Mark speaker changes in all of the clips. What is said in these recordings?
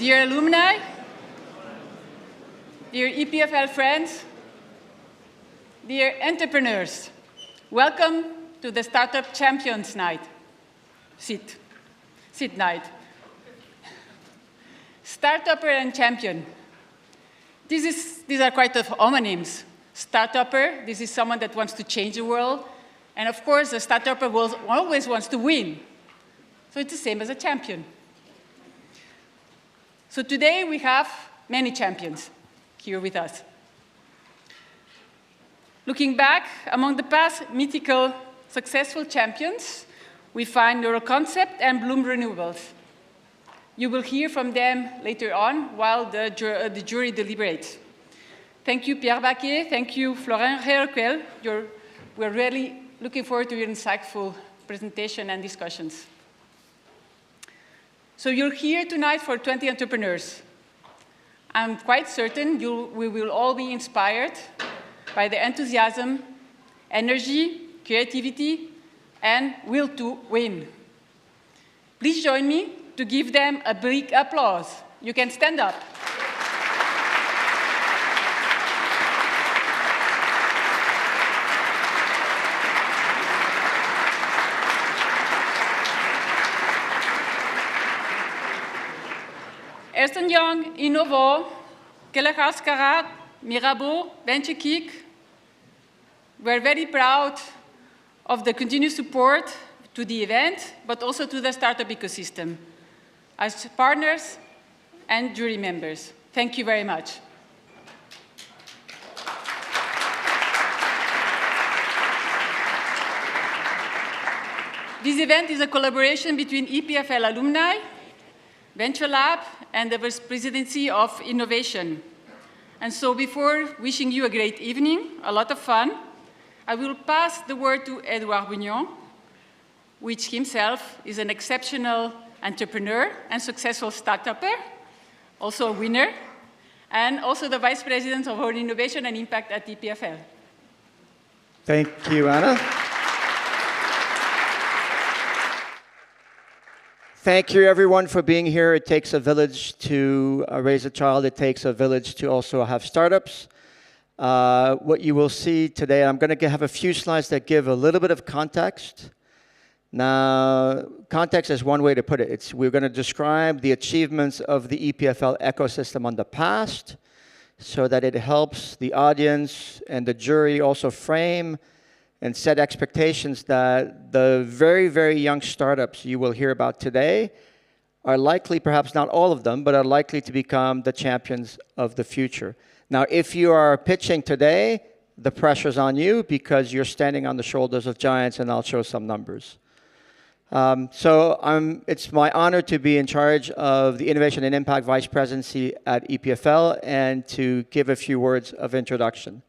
Speaker 1: Dear alumni, dear EPFL friends, dear entrepreneurs, welcome to the Startup Champions Night. Sit night. Startupper and champion. These are quite of homonyms. Startupper, this is someone that wants to change the world. And of course, a startupper always wants to win. So it's the same as a champion. So today we have many champions here with us. Looking back, among the past mythical successful champions, we find Neuroconcept and Bloom Renewables. You will hear from them later on while the jury deliberates. Thank you, Pierre Baqué. Thank you, Florent Héroguel. We're really looking forward to your insightful presentation and discussions. So you're here tonight for 20 entrepreneurs. I'm quite certain we will all be inspired by the enthusiasm, energy, creativity, and will to win. Please join me to give them a big applause. You can stand up. Ernst & Young, Innovo, Keller-Haskara, Mirabeau, VentureKick, we're very proud of the continued support to the event, but also to the startup ecosystem, as partners and jury members. Thank you very much. This event is a collaboration between EPFL alumni, Venture Lab, and the Vice Presidency of Innovation. And so before wishing you a great evening, a lot of fun, I will pass the word to Edouard Bugnion, which himself is an exceptional entrepreneur and successful startupper, also a winner, and also the Vice President of our Innovation and Impact at EPFL.
Speaker 2: Thank you, Anna. Thank you, everyone, for being here. It takes a village to raise a child. It takes a village to also have startups. What you will see today, I'm going to have a few slides that give a little bit of context. Now, context is one way to put it. We're going to describe the achievements of the EPFL ecosystem on the past so that it helps the audience and the jury also frame and set expectations that the very, very young startups you will hear about today are likely, perhaps not all of them, but are likely to become the champions of the future. Now, if you are pitching today, the pressure's on you because you're standing on the shoulders of giants, and I'll show some numbers. It's my honor to be in charge of the Innovation and Impact Vice Presidency at EPFL and to give a few words of introduction.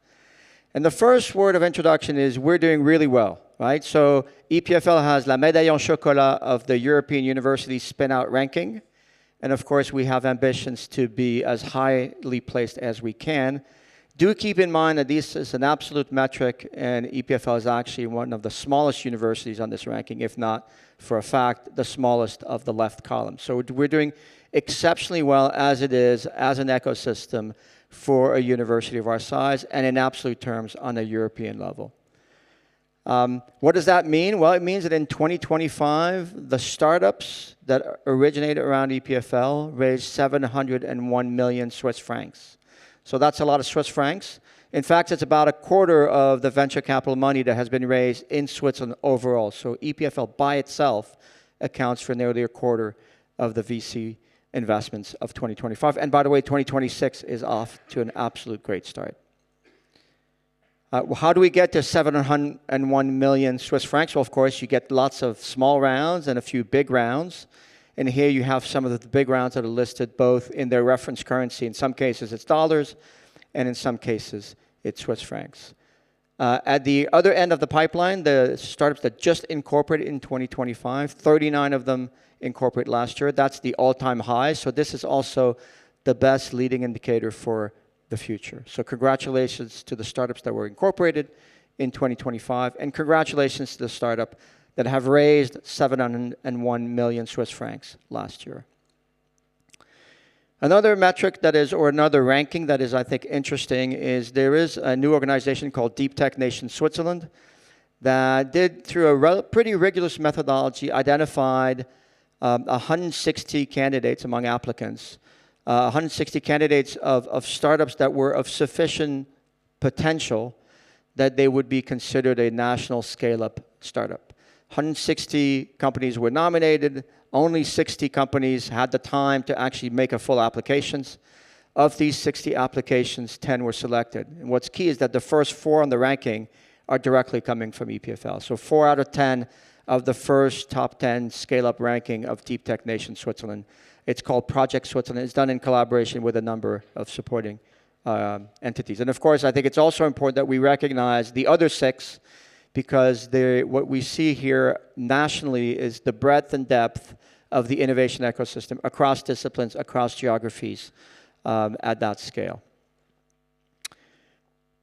Speaker 2: And the first word of introduction is we're doing really well, right? So EPFL has la médaille en chocolat of the European University Spin-Out ranking. And of course, we have ambitions to be as highly placed as we can. Do keep in mind that this is an absolute metric, and EPFL is actually one of the smallest universities on this ranking, if not, for a fact, the smallest of the left column. So we're doing exceptionally well as it is, as an ecosystem, for a university of our size, and in absolute terms on a European level. What does that mean? Well, it means that in 2025, the startups that originated around EPFL raised 701 million Swiss francs. So that's a lot of Swiss francs. In fact, it's about a quarter of the venture capital money that has been raised in Switzerland overall. So EPFL by itself accounts for nearly a quarter of the VC investments of 2025. And by the way, 2026 is off to an absolute great start. How do we get to 701 million Swiss francs? Well, of course, you get lots of small rounds and a few big rounds. And here you have some of the big rounds that are listed both in their reference currency. In some cases, it's dollars, and in some cases, it's Swiss francs. At the other end of the pipeline, the startups that just incorporated in 2025, 39 of them incorporate last year. That's the all-time high. So this is also the best leading indicator for the future. So congratulations to the startups that were incorporated in 2025, and congratulations to the startup that have raised 701 million Swiss francs last year. Another metric that is, or another ranking that is, I think, interesting is there is a new organization called Deep Tech Nation Switzerland that did, through a pretty rigorous methodology, identified 160 candidates among applicants, 160 candidates of startups that were of sufficient potential that they would be considered a national scale-up startup. 160 companies were nominated. Only 60 companies had the time to actually make a full applications. Of these 60 applications, 10 were selected. And what's key is that the first 4 on the ranking are directly coming from EPFL. So 4 out of 10 of the first top 10 scale-up ranking of Deep Tech Nation Switzerland. It's called Project Switzerland. It's done in collaboration with a number of supporting entities. And of course, I think it's also important that we recognize the other 6, because what we see here nationally is the breadth and depth of the innovation ecosystem across disciplines, across geographies at that scale.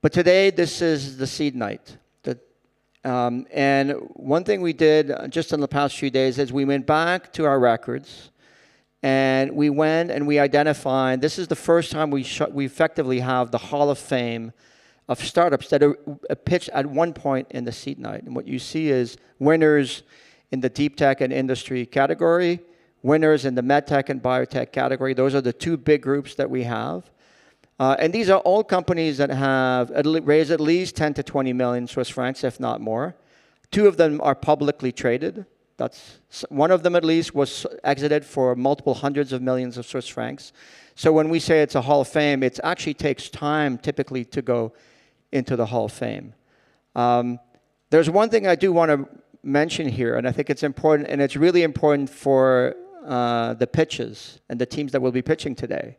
Speaker 2: But today, this is the seed night. And one thing we did just in the past few days is we went back to our records and we went and we identified, this is the first time we effectively have the Hall of Fame of startups that are pitched at one point in the seed night. And what you see is winners in the deep tech and industry category, winners in the medtech and biotech category. Those are the 2 big groups that we have. And these are all companies that have raised at least 10 to 20 million Swiss francs, if not more. 2 of them are publicly traded. One of them at least was exited for multiple hundreds of millions of Swiss francs. So when we say it's a Hall of Fame, it actually takes time typically to go into the Hall of Fame. There's one thing I do want to mention here, and I think it's important, and it's really important for the pitches and the teams that will be pitching today.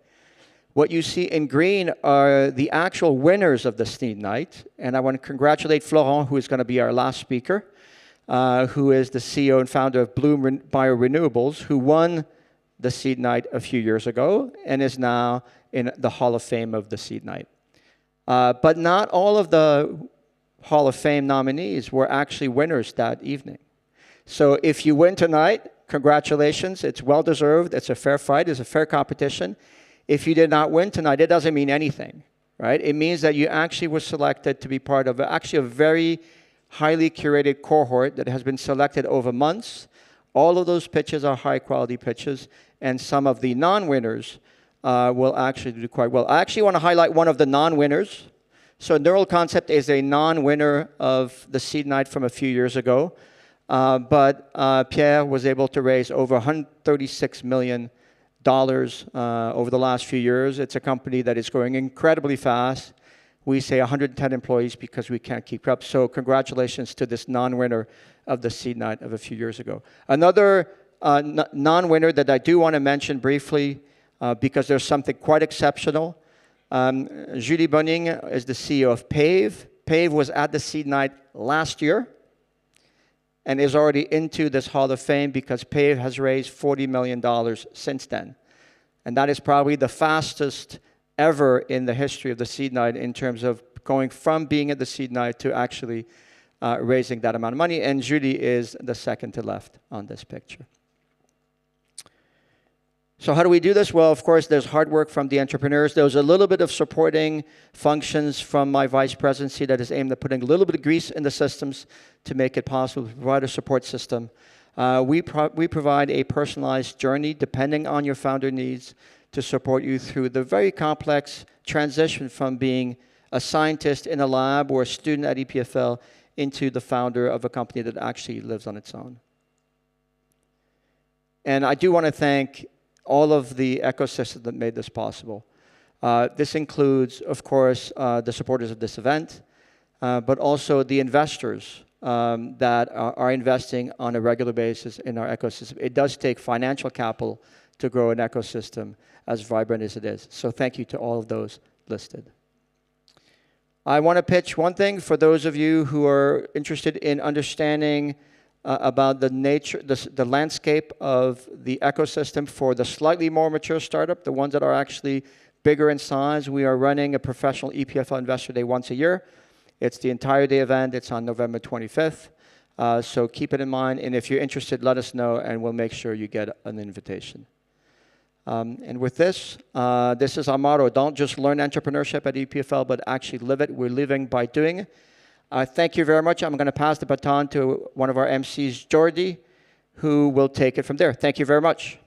Speaker 2: What you see in green are the actual winners of the seed night, and I want to congratulate Florent, who is going to be our last speaker, who is the CEO and founder of Bloom Biorenewables, who won the seed night a few years ago and is now in the Hall of Fame of the seed night. But not all of the Hall of Fame nominees were actually winners that evening. So if you win tonight, congratulations. It's well-deserved. It's a fair fight. It's a fair competition. If you did not win tonight, it doesn't mean anything, right? It means that you actually were selected to be part of actually a very highly curated cohort that has been selected over months. All of those pitches are high-quality pitches, and some of the non-winners will actually do quite well. I actually want to highlight one of the non-winners. So Neural Concept is a non-winner of the seed night from a few years ago, but Pierre was able to raise over $136 million over the last few years. It's a company that is growing incredibly fast. We say 110 employees because we can't keep up. So congratulations to this non-winner of the seed night of a few years ago. Another non-winner that I do want to mention briefly, because there's something quite exceptional. Julie Bonning is the CEO of PAVE. PAVE was at the seed night last year and is already into this Hall of Fame because PAVE has raised $40 million since then. And that is probably the fastest ever in the history of the seed night in terms of going from being at the seed night to actually raising that amount of money. And Julie is the second to left on this picture. So how do we do this? Well, of course, there's hard work from the entrepreneurs. There's a little bit of supporting functions from my vice presidency that is aimed at putting a little bit of grease in the systems to make it possible to provide a support system. We provide a personalized journey depending on your founder needs to support you through the very complex transition from being a scientist in a lab or a student at EPFL into the founder of a company that actually lives on its own. And I do want to thank all of the ecosystem that made this possible. This includes, of course, the supporters of this event, but also the investors that are investing on a regular basis in our ecosystem. It does take financial capital to grow an ecosystem as vibrant as it is. So thank you to all of those listed. I want to pitch one thing for those of you who are interested in understanding about the nature, the landscape of the ecosystem for the slightly more mature startup, the ones that are actually bigger in size. We are running a professional EPFL Investor Day once a year. It's the entire day event. It's on November 25th. So keep it in mind. And if you're interested, let us know, and we'll make sure you get an invitation. And with this, this is our motto: don't just learn entrepreneurship at EPFL, but actually live it. We're living by doing. Thank you very much. I'm going to pass the baton to one of our MCs, Jordi, who will take it from there. Thank you very much.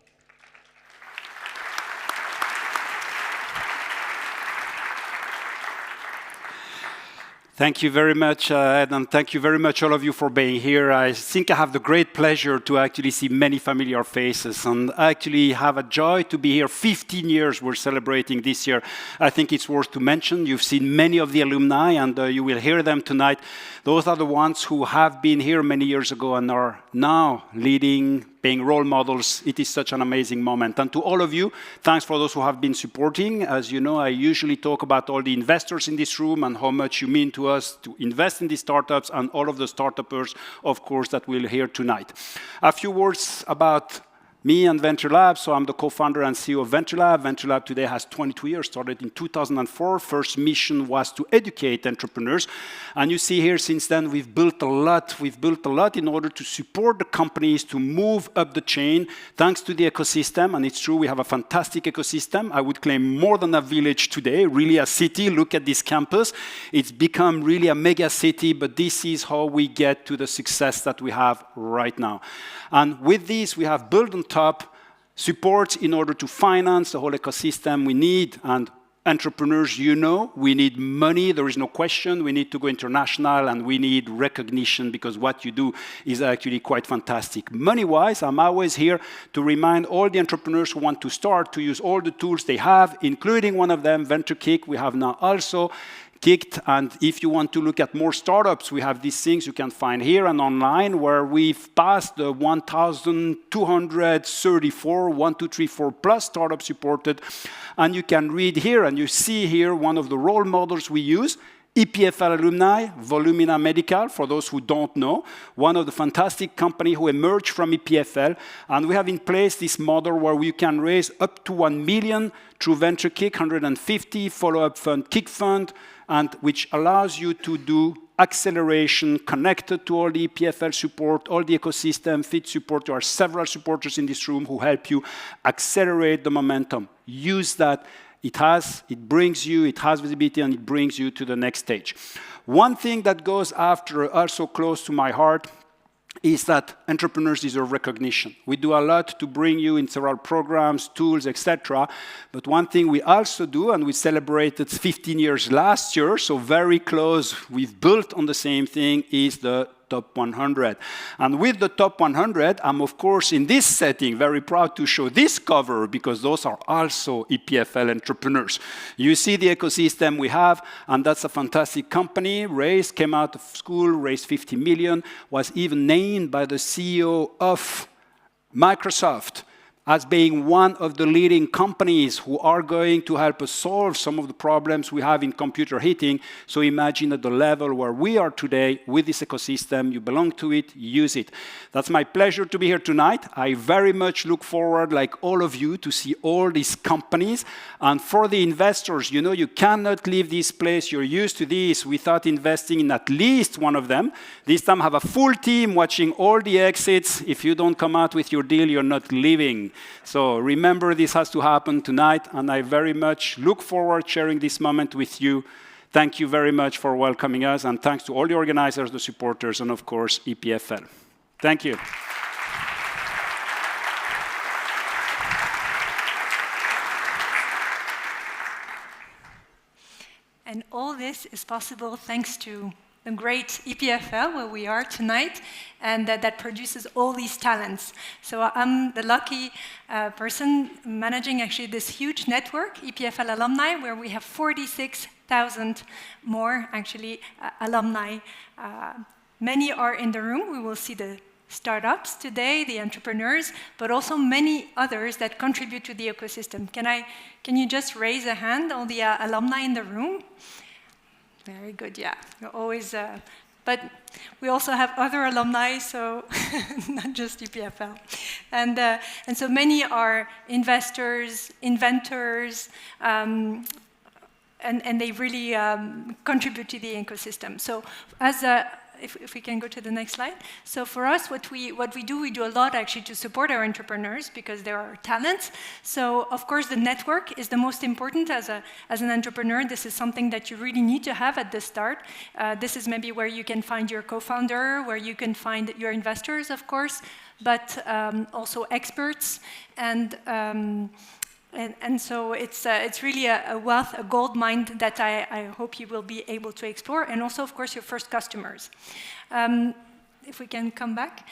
Speaker 3: Thank you very much, Ed, and thank you very much, all of you, for being here. I think I have the great pleasure to actually see many familiar faces and actually have a joy to be here. 15 years we're celebrating this year. I think it's worth to mention. You've seen many of the alumni, and you will hear them tonight. Those are the ones who have been here many years ago and are now leading, being role models. It is such an amazing moment. And to all of you, thanks for those who have been supporting. As you know, I usually talk about all the investors in this room and how much you mean to us to invest in these startups, and all of the startuppers, of course, that we'll hear tonight. A few words about me and Venture Lab. So I'm the co-founder and CEO of Venture Lab. Venture Lab today has 22 years, started in 2004. First mission was to educate entrepreneurs. And you see here, since then, we've built a lot. We've built a lot in order to support the companies to move up the chain, thanks to the ecosystem. And it's true, we have a fantastic ecosystem. I would claim more than a village today, really a city. Look at this campus. It's become really a mega city, but this is how we get to the success that we have right now. And with this, we have built on top support in order to finance the whole ecosystem we need. And entrepreneurs, you know, we need money. There is no question. We need to go international, and we need recognition, because what you do is actually quite fantastic. Money-wise, I'm always here to remind all the entrepreneurs who want to start to use all the tools they have, including one of them, Venture Kick. We have now also Kicked, and if you want to look at more startups, we have these things you can find here and online, where we've passed the 1,234 plus startups supported. And you can read here, and you see here one of the role models we use, EPFL alumni, Volumina Medical, for those who don't know, one of the fantastic companies who emerged from EPFL. And we have in place this model where we can raise up to 1 million through Venture Kick, 150, follow-up fund, Kick Fund, and which allows you to do acceleration connected to all the EPFL support, all the ecosystem, fit support. There are several supporters in this room who help you accelerate the momentum. Use that. It has visibility, and it brings you to the next stage. One thing that goes after, also close to my heart, is that entrepreneurs deserve recognition. We do a lot to bring you in several programs, tools, etc. But one thing we also do, and we celebrated 15 years last year, so very close, we've built on the same thing, is the Top 100. And with the Top 100, I'm, of course, in this setting, very proud to show this cover, because those are also EPFL entrepreneurs. You see the ecosystem we have, and that's a fantastic company. Came out of school, raised 50 million, was even named by the CEO of Microsoft as being one of the leading companies who are going to help us solve some of the problems we have in computer heating. So imagine at the level where we are today with this ecosystem, you belong to it, use it. That's my pleasure to be here tonight. I very much look forward, like all of you, to see all these companies. And for the investors, you know, you cannot leave this place, you're used to this, without investing in at least one of them. This time I have a full team watching all the exits. If you don't come out with your deal, you're not leaving. So remember, this has to happen tonight, and I very much look forward to sharing this moment with you. Thank you very much for welcoming us, and thanks to all the organizers, the supporters, and of course, EPFL. Thank you.
Speaker 4: And all this is possible thanks to the great EPFL, where we are tonight, and that produces all these talents. So I'm the lucky person managing actually this huge network, EPFL alumni, where we have 46,000 more actually alumni. Many are in the room. We will see the startups today, the entrepreneurs, but also many others that contribute to the ecosystem. Can you just raise a hand, all the alumni in the room? Very good, yeah. You're always, but we also have other alumni, so not just EPFL. And so many are investors, inventors, and they really contribute to the ecosystem. So as if we can go to the next slide. So for us, what we do a lot actually to support our entrepreneurs because there are talents. So of course, the network is the most important as an entrepreneur. This is something that you really need to have at the start. This is maybe where you can find your co-founder, where you can find your investors, of course, but also experts and so it's really a wealth, a gold mine that I hope you will be able to explore, and also, of course, your first customers. If we can come back.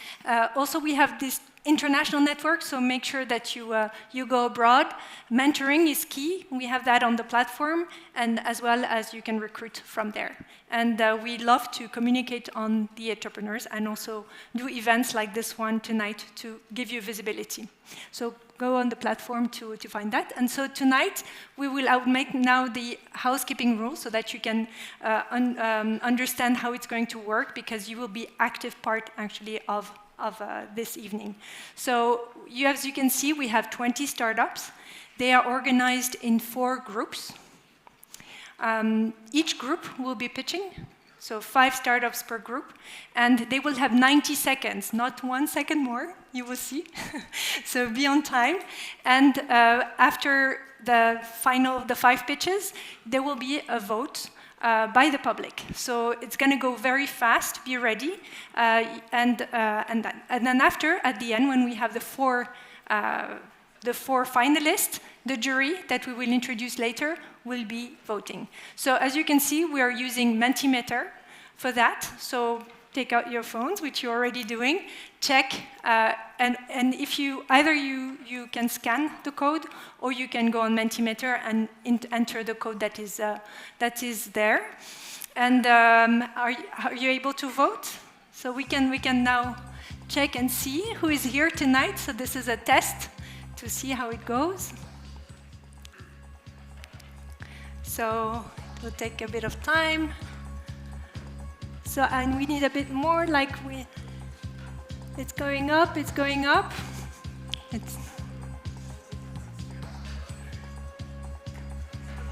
Speaker 4: Also, we have this international network, so make sure that you go abroad. Mentoring is key. We have that on the platform, and as well as you can recruit from there. And we love to communicate on the entrepreneurs and also do events like this one tonight to give you visibility. So go on the platform to find that. And so tonight, I'll make now the housekeeping rules so that you can understand how it's going to work, because you will be active part, actually, of this evening. So as you can see, we have 20 startups. They are organized in 4 groups. Each group will be pitching, so 5 startups per group, and they will have 90 seconds, not 1 second more, you will see. So be on time. And after the 5 pitches, there will be a vote by the public. So it's going to go very fast, be ready. And then after, at the end, when we have the 4 finalists, the jury that we will introduce later will be voting. So as you can see, we are using Mentimeter for that. So take out your phones, which you're already doing, check, and if you can scan the code, or you can go on Mentimeter and enter the code that is there. And are you able to vote? So we can now check and see who is here tonight. So this is a test to see how it goes. So it will take a bit of time. So, and we need a bit more, it's going up, it's going up.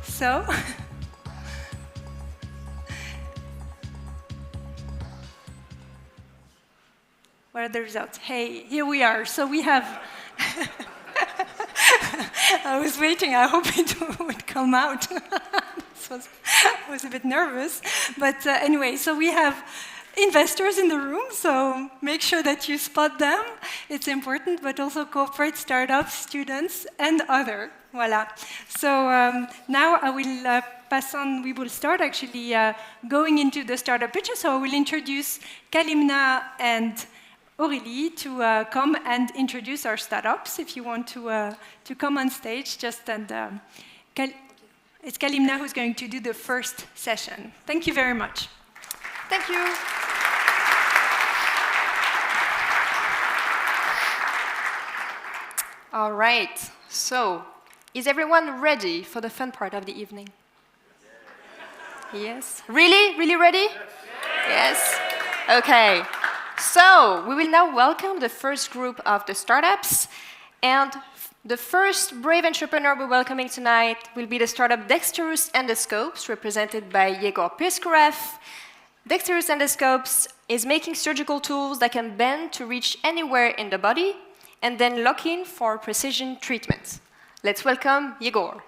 Speaker 4: So, what are the results? Hey, here we are. So we have, I was waiting, I hope it would come out. I was a bit nervous, but anyway, so we have investors in the room, so make sure that you spot them. It's important, but also corporate, startups, students, and other. Voila. So now I will pass on. We will start actually going into the startup pitches. So I will introduce Kalimna and Aurélie to come and introduce our startups. If you want to come on stage, just and. It's Kalimna who's going to do the first session. Thank you very much.
Speaker 5: Thank you. All right. So, is everyone ready for the fun part of the evening? Yes? Really? Really ready? Yes? Okay. So, we will now welcome the first group of the startups. And the first brave entrepreneur we're welcoming tonight will be the startup Dexterous Endoscopes, represented by Yegor Piskarev. Dexterous Endoscopes is making surgical tools that can bend to reach anywhere in the body and then lock in for precision treatment. Let's welcome Yegor.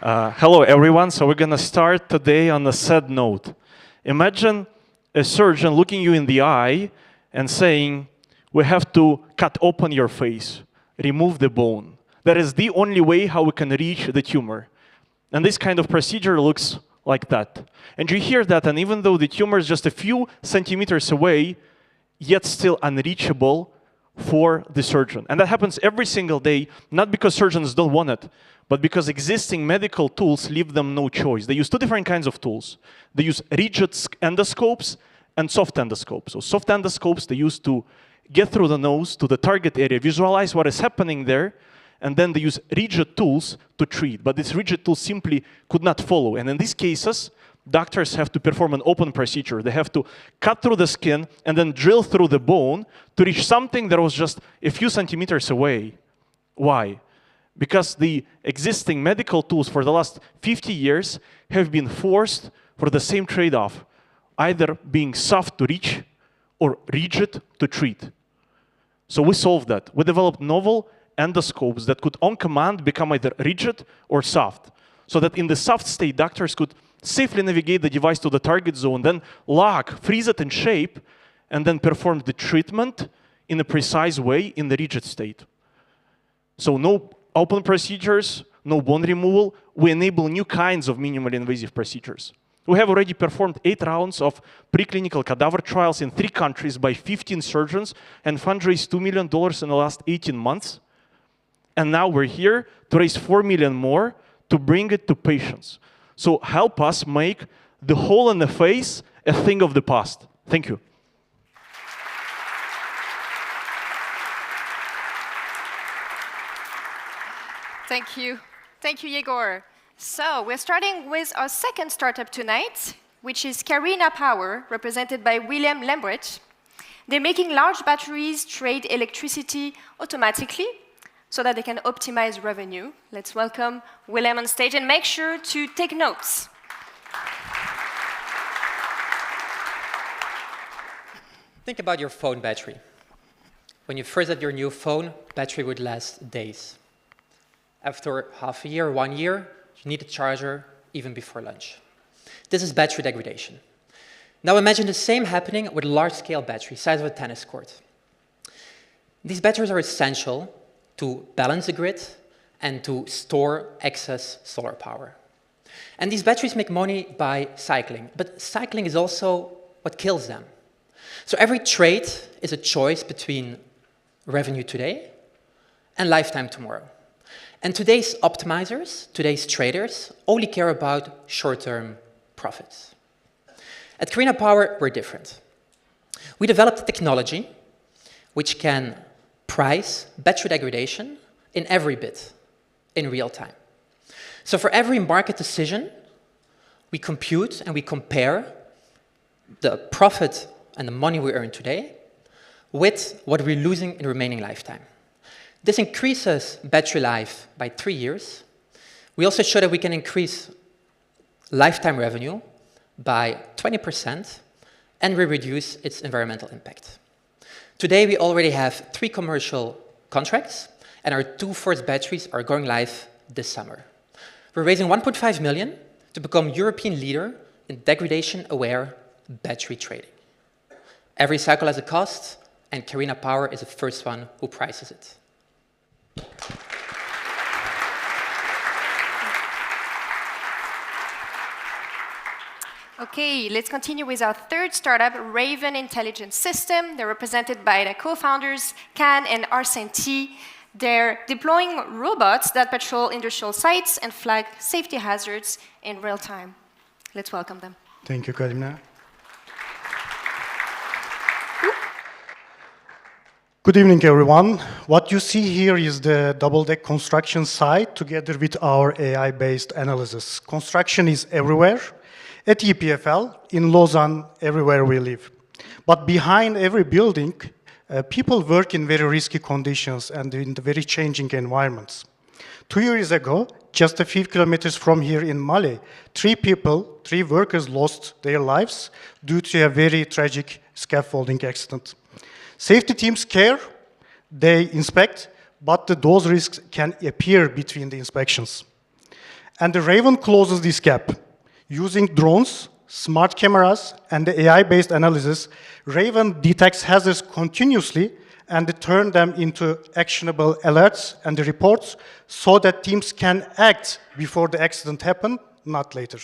Speaker 6: Hello, everyone. So we're going to start today on a sad note. Imagine a surgeon looking you in the eye and saying, we have to cut open your face, remove the bone. That is the only way how we can reach the tumor. And this kind of procedure looks like that. And you hear that, and even though the tumor is just a few centimeters away, yet still unreachable for the surgeon. And that happens every single day, not because surgeons don't want it, but because existing medical tools leave them no choice. They use 2 different kinds of tools. They use rigid endoscopes and soft endoscopes. So soft endoscopes they use to get through the nose to the target area, visualize what is happening there, and then they use rigid tools to treat. But these rigid tools simply could not follow. And in these cases, doctors have to perform an open procedure. They have to cut through the skin and then drill through the bone to reach something that was just a few centimeters away. Why? because the existing medical tools for the last 50 years have been forced for the same trade-off, either being soft to reach or rigid to treat. So we solved that. We developed novel endoscopes that could on command become either rigid or soft, so that in the soft state, doctors could safely navigate the device to the target zone, then lock, freeze it in shape, and then perform the treatment in a precise way in the rigid state. So no open procedures, no bone removal. We enable new kinds of minimally invasive procedures. We have already performed 8 rounds of preclinical cadaver trials in 3 countries by 15 surgeons and fundraised $2 million in the last 18 months. And now we're here to raise 4 million more to bring it to patients. So help us make the hole in the face a thing of the past. Thank you.
Speaker 5: Thank you. Thank you, Yegor. So we're starting with our second startup tonight, which is Carina Power, represented by William Lambrecht. They're making large batteries trade electricity automatically so that they can optimize revenue. Let's welcome William on stage and make sure to take notes.
Speaker 7: Think about your phone battery. When you first had your new phone, battery would last days. After half a year, 1 year, you need a charger even before lunch. This is battery degradation. Now imagine the same happening with a large-scale battery, size of a tennis court. These batteries are essential to balance the grid and to store excess solar power. And these batteries make money by cycling, but cycling is also what kills them. So every trade is a choice between revenue today and lifetime tomorrow. And today's optimizers, today's traders, only care about short-term profits. At Carina Power, we're different. We developed a technology which can price battery degradation in every bit, in real time. So for every market decision, we compute and we compare the profit and the money we earn today with what we're losing in the remaining lifetime. This increases battery life by 3 years. We also show that we can increase lifetime revenue by 20%, and we reduce its environmental impact. Today, we already have 3 commercial contracts, and our 2 first batteries are going live this summer. We're raising 1.5 million to become European leader in degradation-aware battery trading. Every cycle has a cost, and Carina Power is the first one who prices it.
Speaker 5: Okay, let's continue with our third startup, Raven Intelligent System. They're represented by the co-founders, Can and Arsène T. They're deploying robots that patrol industrial sites and flag safety hazards in real time. Let's welcome them.
Speaker 8: Thank you, Karina. Good evening, everyone. What you see here is the double-deck construction site together with our AI-based analysis. Construction is everywhere. At EPFL, in Lausanne, everywhere we live. But behind every building, people work in very risky conditions and in the very changing environments. 2 years ago, just a few kilometers from here in Mali, 3 workers lost their lives due to a very tragic scaffolding accident. Safety teams care, they inspect, but those risks can appear between the inspections. And the Raven closes this gap. Using drones, smart cameras, and the AI-based analysis, Raven detects hazards continuously and turn them into actionable alerts and reports so that teams can act before the accident happens, not later.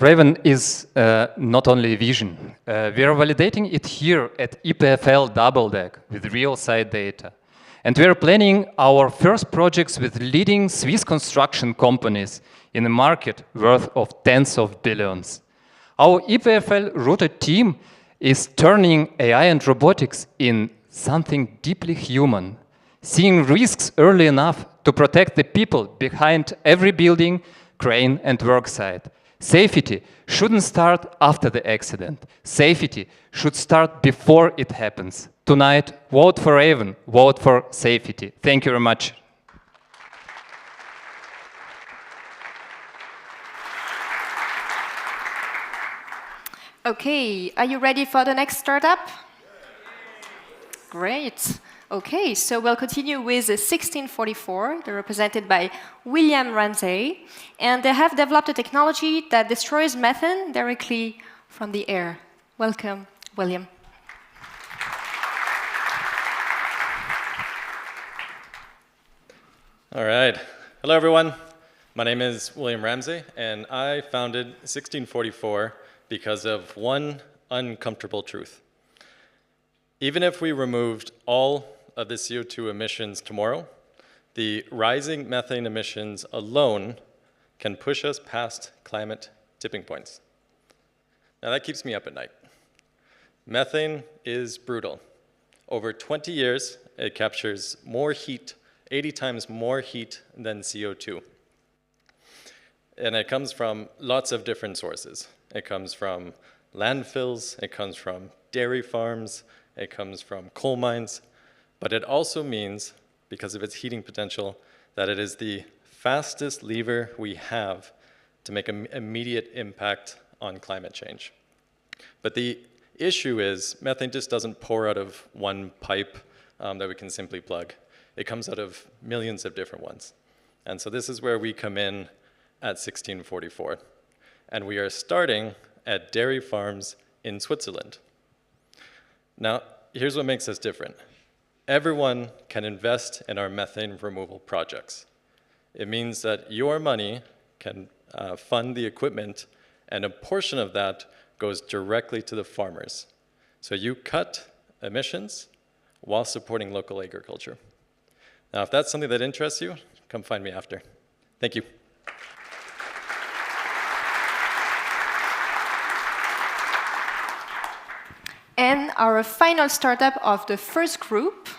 Speaker 9: Raven is not only vision. We are validating it here at EPFL Double Deck with real site data. And we are planning our first projects with leading Swiss construction companies in a market worth of tens of billions. Our EPFL rooted team is turning AI and robotics in something deeply human, seeing risks early enough to protect the people behind every building, crane, and worksite. Safety shouldn't start after the accident. Safety should start before it happens. Tonight, vote for Raven, vote for safety. Thank you very much.
Speaker 5: Okay, are you ready for the next startup? Great. Okay, so we'll continue with 1644. They're represented by William Ramsey, and they have developed a technology that destroys methane directly from the air. Welcome, William.
Speaker 10: All right. Hello, everyone. My name is William Ramsey, and I founded 1644 because of one uncomfortable truth. Even if we removed all of the CO2 emissions tomorrow, the rising methane emissions alone can push us past climate tipping points. Now, that keeps me up at night. Methane is brutal. Over 20 years, it captures more heat, 80 times more heat than CO2. And it comes from lots of different sources. It comes from landfills, it comes from dairy farms, it comes from coal mines, but it also means, because of its heating potential, that it is the fastest lever we have to make an immediate impact on climate change. But the issue is methane just doesn't pour out of one pipe that we can simply plug. It comes out of millions of different ones. And so this is where we come in at 1644. And we are starting at dairy farms in Switzerland. Now, here's what makes us different. Everyone can invest in our methane removal projects. It means that your money can fund the equipment, and a portion of that goes directly to the farmers. So you cut emissions while supporting local agriculture. Now, if that's something that interests you, come find me after. Thank you.
Speaker 5: And our final startup of the first group,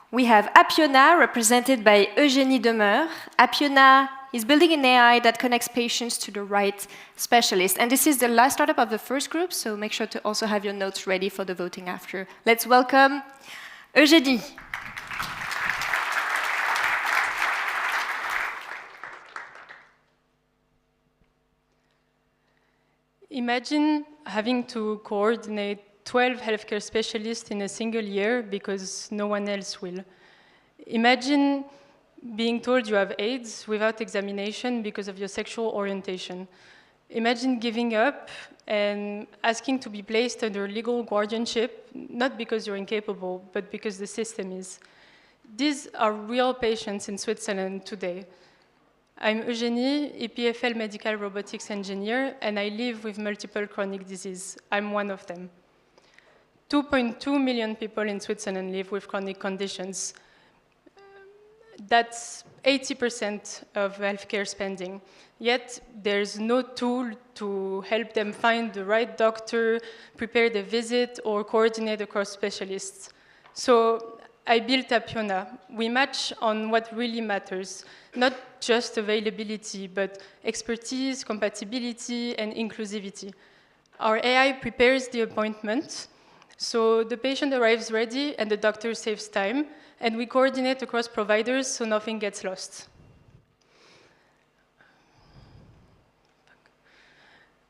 Speaker 5: we have Appiona, represented by Eugénie Demeur. Appiona is building an AI that connects patients to the right specialist. And this is the last startup of the first group, so make sure to also have your notes ready for the voting after. Let's welcome Eugénie.
Speaker 11: Imagine having to coordinate 12 healthcare specialists in a single year because no one else will. Imagine being told you have AIDS without examination because of your sexual orientation. Imagine giving up and asking to be placed under legal guardianship, not because you're incapable, but because the system is. These are real patients in Switzerland today. I'm Eugénie, EPFL medical robotics engineer, and I live with multiple chronic disease. I'm one of them. 2.2 million people in Switzerland live with chronic conditions. That's 80% of healthcare spending. Yet, there's no tool to help them find the right doctor, prepare the visit, or coordinate across specialists. So I built Appiona. We match on what really matters, not just availability, but expertise, compatibility, and inclusivity. Our AI prepares the appointment, so the patient arrives ready and the doctor saves time, and we coordinate across providers so nothing gets lost.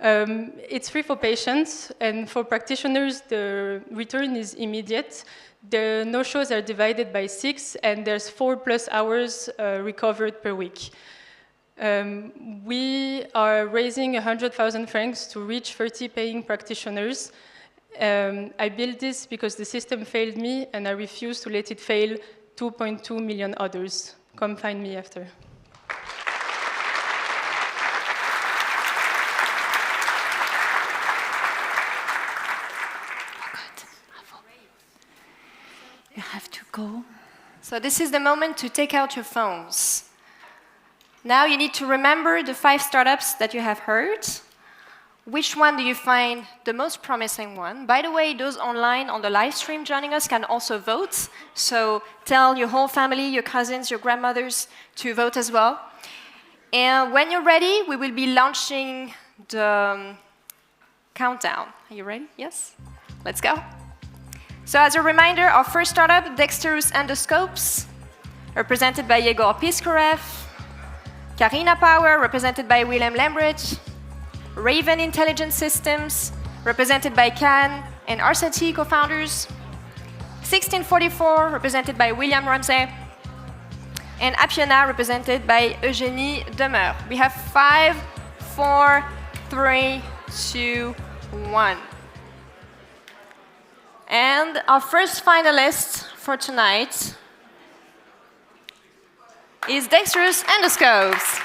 Speaker 11: It's free for patients, and for practitioners, the return is immediate. The no-shows are divided by 6, and there's 4+ hours recovered per week. We are raising 100,000 francs to reach 30 paying practitioners. I built this because the system failed me, and I refuse to let it fail 2.2 million others. Come find me after.
Speaker 5: You have to go. So this is the moment to take out your phones. Now you need to remember the 5 startups that you have heard. Which one do you find the most promising one? By the way, those online on the live stream joining us can also vote. So tell your whole family, your cousins, your grandmothers to vote as well. And when you're ready, we will be launching the countdown. Are you ready? Yes? Let's go. So as a reminder, our first startup, Dexterous Endoscopes, represented by Yegor Piskorev. Karina Power, represented by Willem Lambridge. Raven Intelligent Systems, represented by Can and RCT co-founders. 1644, represented by William Ramsey. And Appiana, represented by Eugénie Demeure. We have 5, 4, 3, 2, 1. And our first finalist for tonight is Dexterous Endoscopes.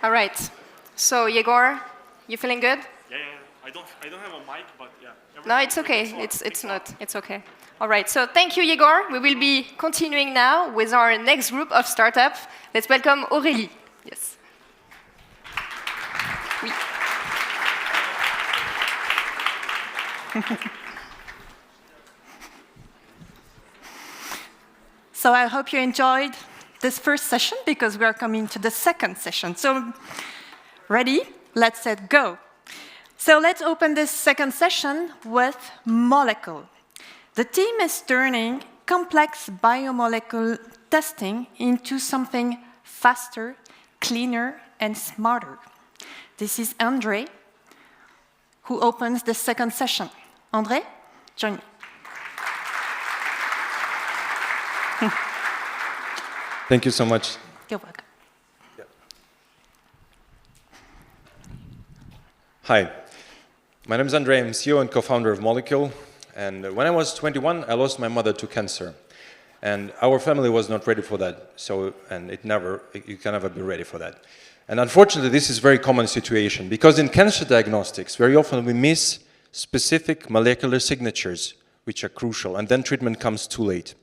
Speaker 5: All right. So, Yegor, you feeling good?
Speaker 6: Yeah. I don't have a mic, but yeah.
Speaker 5: No, it's okay. It's okay. All right. So, thank you, Yegor. We will be continuing now with our next group of startups. Let's welcome Aurélie. Yes. Oui.
Speaker 12: So I hope you enjoyed this first session because we are coming to the second session. So ready? Let's go. So let's open this second session with molecule. The team is turning complex biomolecule testing into something faster, cleaner, and smarter. This is André, who opens the second session. André, join me.
Speaker 10: Thank you so much.
Speaker 12: You're welcome.
Speaker 10: Hi, my name is André. I'm CEO and co-founder of Molecule. And when I was 21, I lost my mother to cancer. And our family was not ready for that. You can never be ready for that. And unfortunately, this is a very common situation because in cancer diagnostics, very often we miss specific molecular signatures, which are crucial, and then treatment comes too late.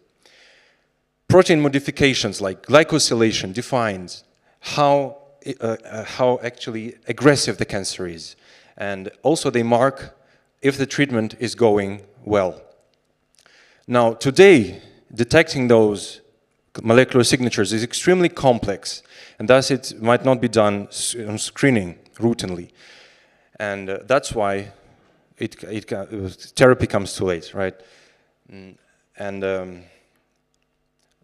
Speaker 10: Protein modifications like glycosylation defines how actually aggressive the cancer is. And also they mark if the treatment is going well. Now, today, detecting those molecular signatures is extremely complex, and thus it might not be done on screening routinely. And that's why therapy comes too late, right? And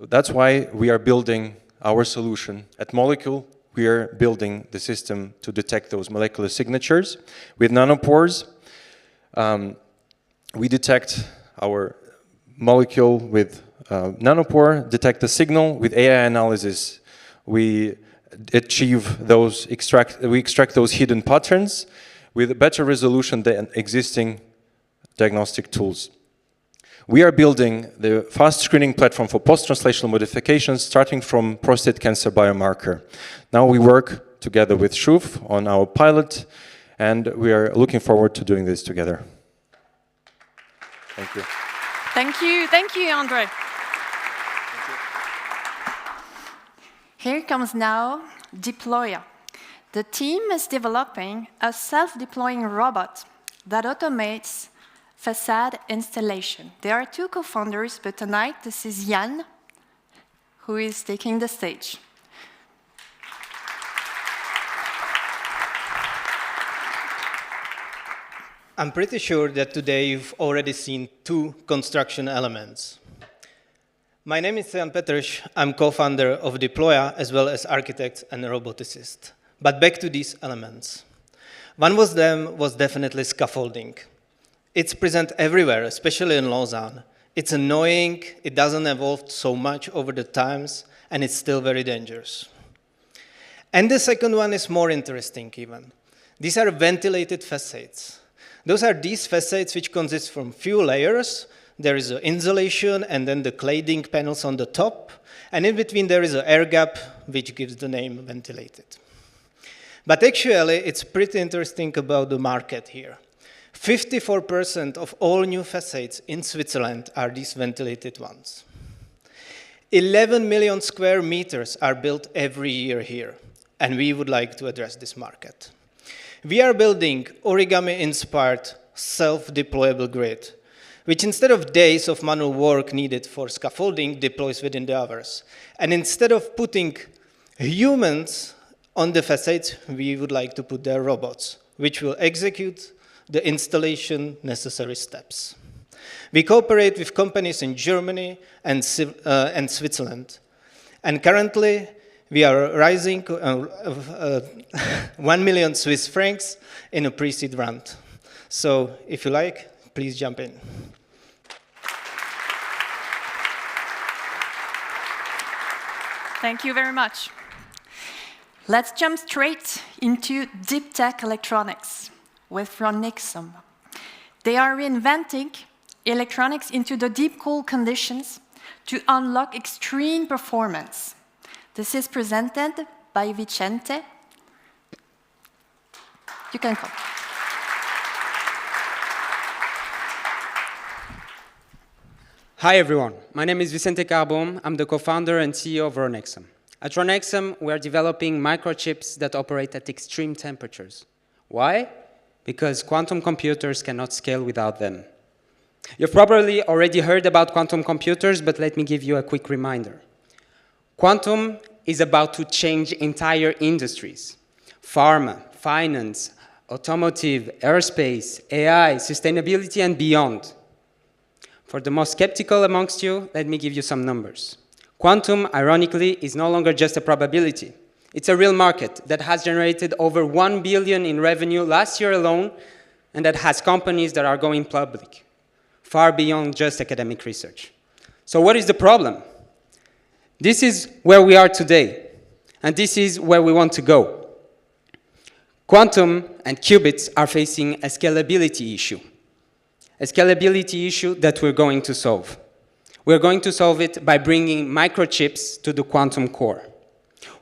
Speaker 10: that's why we are building our solution. At Molecule, we are building the system to detect those molecular signatures. With nanopores, we detect our molecule with nanopore, detect the signal. With AI analysis, we achieve those, we extract those hidden patterns with better resolution than existing diagnostic tools. We are building the fast screening platform for post-translational modifications starting from prostate cancer biomarker. Now we work together with Shuf on our pilot, and we are looking forward to doing this together. Thank you.
Speaker 12: Thank you, André. Here comes now Deploya. The team is developing a self-deploying robot that automates facade installation. There are two co-founders, but tonight this is Jan, who is taking the stage.
Speaker 13: I'm pretty sure that today you've already seen two construction elements. My name is Jan Petrš. I'm co-founder of Deploya, as well as architect and roboticist. But back to these elements. One of them was definitely scaffolding. It's present everywhere, especially in Lausanne. It's annoying, it doesn't evolve so much over the times, and it's still very dangerous. And the second one is more interesting even. These are ventilated facades. Those are these facades which consist from few layers. There is an insulation and then the cladding panels on the top, and in between there is an air gap which gives the name ventilated. But actually, it's pretty interesting about the market here. 54% of all new facades in Switzerland are these ventilated ones. 11 million square meters are built every year here, and we would like to address this market. We are building origami-inspired self-deployable grid, which instead of days of manual work needed for scaffolding, deploys within the hours. And instead of putting humans on the facades, we would like to put their robots, which will execute the installation necessary steps. We cooperate with companies in Germany and Switzerland. And currently, we are raising 1 million Swiss francs in a pre-seed round. So if you like, please jump in.
Speaker 12: Thank you very much. Let's jump straight into deep tech electronics with Ronixum. They are reinventing electronics into the deep cool conditions to unlock extreme performance. This is presented by Vicente. You can come.
Speaker 14: Hi everyone, my name is Vicente Carbon. I'm the co-founder and CEO of Ronixum. At Ronixum, we are developing microchips that operate at extreme temperatures. Why? Because quantum computers cannot scale without them. You've probably already heard about quantum computers, but let me give you a quick reminder. Quantum is about to change entire industries. Pharma, finance, automotive, aerospace, AI, sustainability, and beyond. For the most skeptical amongst you, let me give you some numbers. Quantum, ironically, is no longer just a probability. It's a real market that has generated over 1 billion in revenue last year alone, and that has companies that are going public, far beyond just academic research. So what is the problem? This is where we are today, and this is where we want to go. Quantum and qubits are facing a scalability issue that we're going to solve. We're going to solve it by bringing microchips to the quantum core.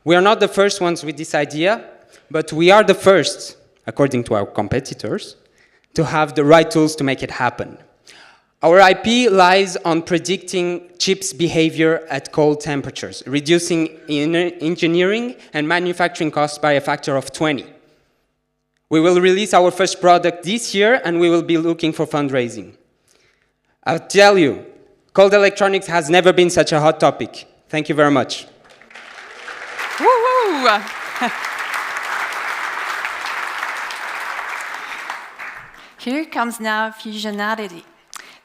Speaker 14: We are not the first ones with this idea, but we are the first, according to our competitors, to have the right tools to make it happen. Our IP lies on predicting chips' behavior at cold temperatures, reducing engineering and manufacturing costs by a factor of 20. We will release our first product this year, and we will be looking for fundraising. I'll tell you, cold electronics has never been such a hot topic. Thank you very much.
Speaker 12: Woo-hoo! Here comes now fusionality.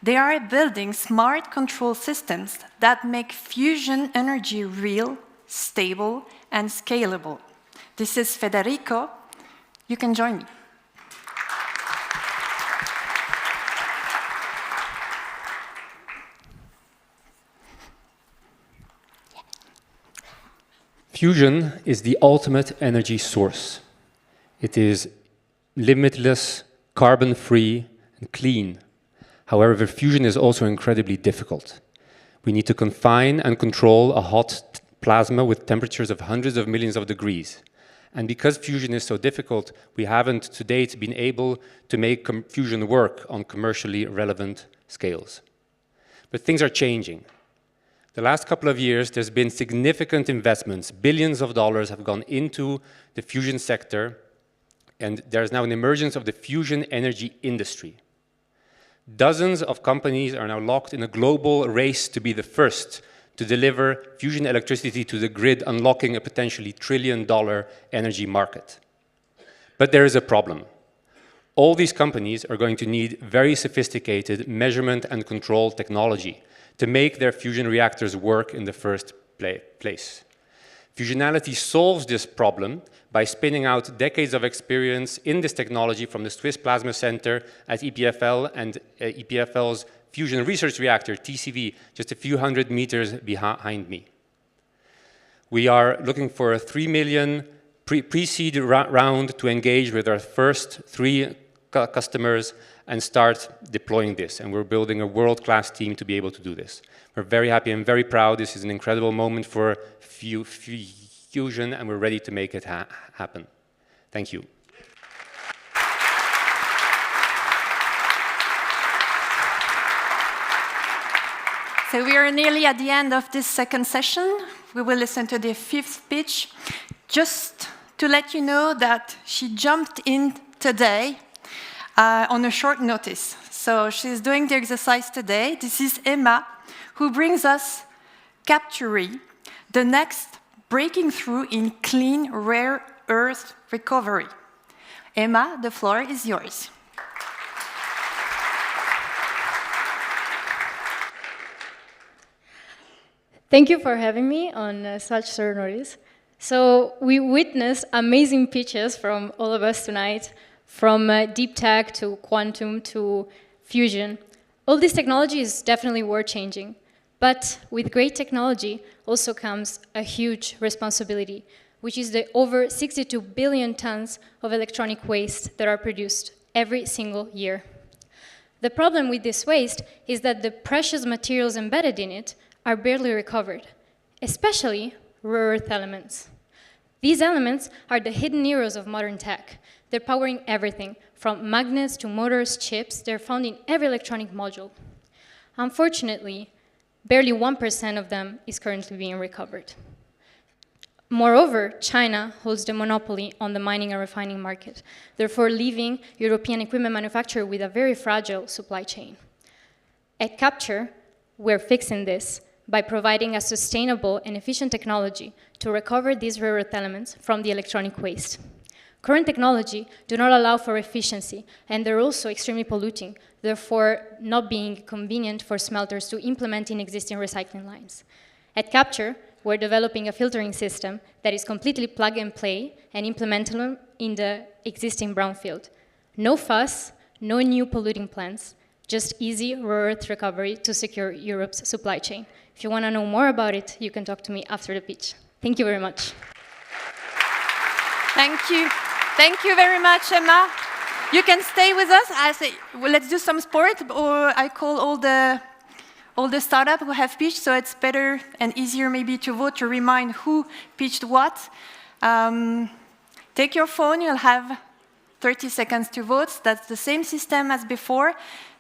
Speaker 12: They are building smart control systems that make fusion energy real, stable, and scalable. This is Federico. You can join me.
Speaker 15: Fusion is the ultimate energy source. It is limitless, carbon-free, and clean. However, fusion is also incredibly difficult. We need to confine and control a hot plasma with temperatures of hundreds of millions of degrees. And because fusion is so difficult, we haven't to date been able to make fusion work on commercially relevant scales. But things are changing. The last couple of years, there's been significant investments. Billions of dollars have gone into the fusion sector, and there's now an emergence of the fusion energy industry. Dozens of companies are now locked in a global race to be the first to deliver fusion electricity to the grid, unlocking a potentially trillion-dollar energy market. But there is a problem. All these companies are going to need very sophisticated measurement and control technology to make their fusion reactors work in the first place. Fusionality solves this problem by spinning out decades of experience in this technology from the Swiss Plasma Center at EPFL and EPFL's Fusion Research Reactor, TCV, just a few hundred meters behind me. We are looking for a 3 million pre-seed round to engage with our first 3 customers and start deploying this. And we're building a world-class team to be able to do this. We're very happy and very proud. This is an incredible moment for fusion, and we're ready to make it happen. Thank you.
Speaker 12: So we are nearly at the end of this second session. We will listen to the 5th speech. Just to let you know that she jumped in today on a short notice. So she's doing the exercise today. This is Emma, who brings us Capture, the next breaking through in clean rare earth recovery. Emma, the floor is yours.
Speaker 16: Thank you for having me on such short notice. So we witnessed amazing pitches from all of us tonight, from deep tech to quantum to fusion. All this technology is definitely world-changing. But with great technology also comes a huge responsibility, which is the over 62 billion tons of electronic waste that are produced every single year. The problem with this waste is that the precious materials embedded in it are barely recovered, especially rare earth elements. These elements are the hidden heroes of modern tech. They're powering everything, from magnets to motors, chips. They're found in every electronic module. Unfortunately, barely 1% of them is currently being recovered. Moreover, China holds the monopoly on the mining and refining market, therefore leaving European equipment manufacturers with a very fragile supply chain. At Capture, we're fixing this by providing a sustainable and efficient technology to recover these rare earth elements from the electronic waste. Current technology do not allow for efficiency, and they're also extremely polluting, therefore not being convenient for smelters to implement in existing recycling lines. At Capture, we're developing a filtering system that is completely plug and play and implementable in the existing brownfield. No fuss, no new polluting plants, just easy rare earth recovery to secure Europe's supply chain. If you want to know more about it, you can talk to me after the pitch. Thank you very much.
Speaker 12: Thank you. Thank you very much, Emma. You can stay with us. I say, well, let's do some sport, or I call all the startups who have pitched, so it's better and easier maybe to vote, to remind who pitched what. Take your phone, you'll have 30 seconds to vote. That's the same system as before.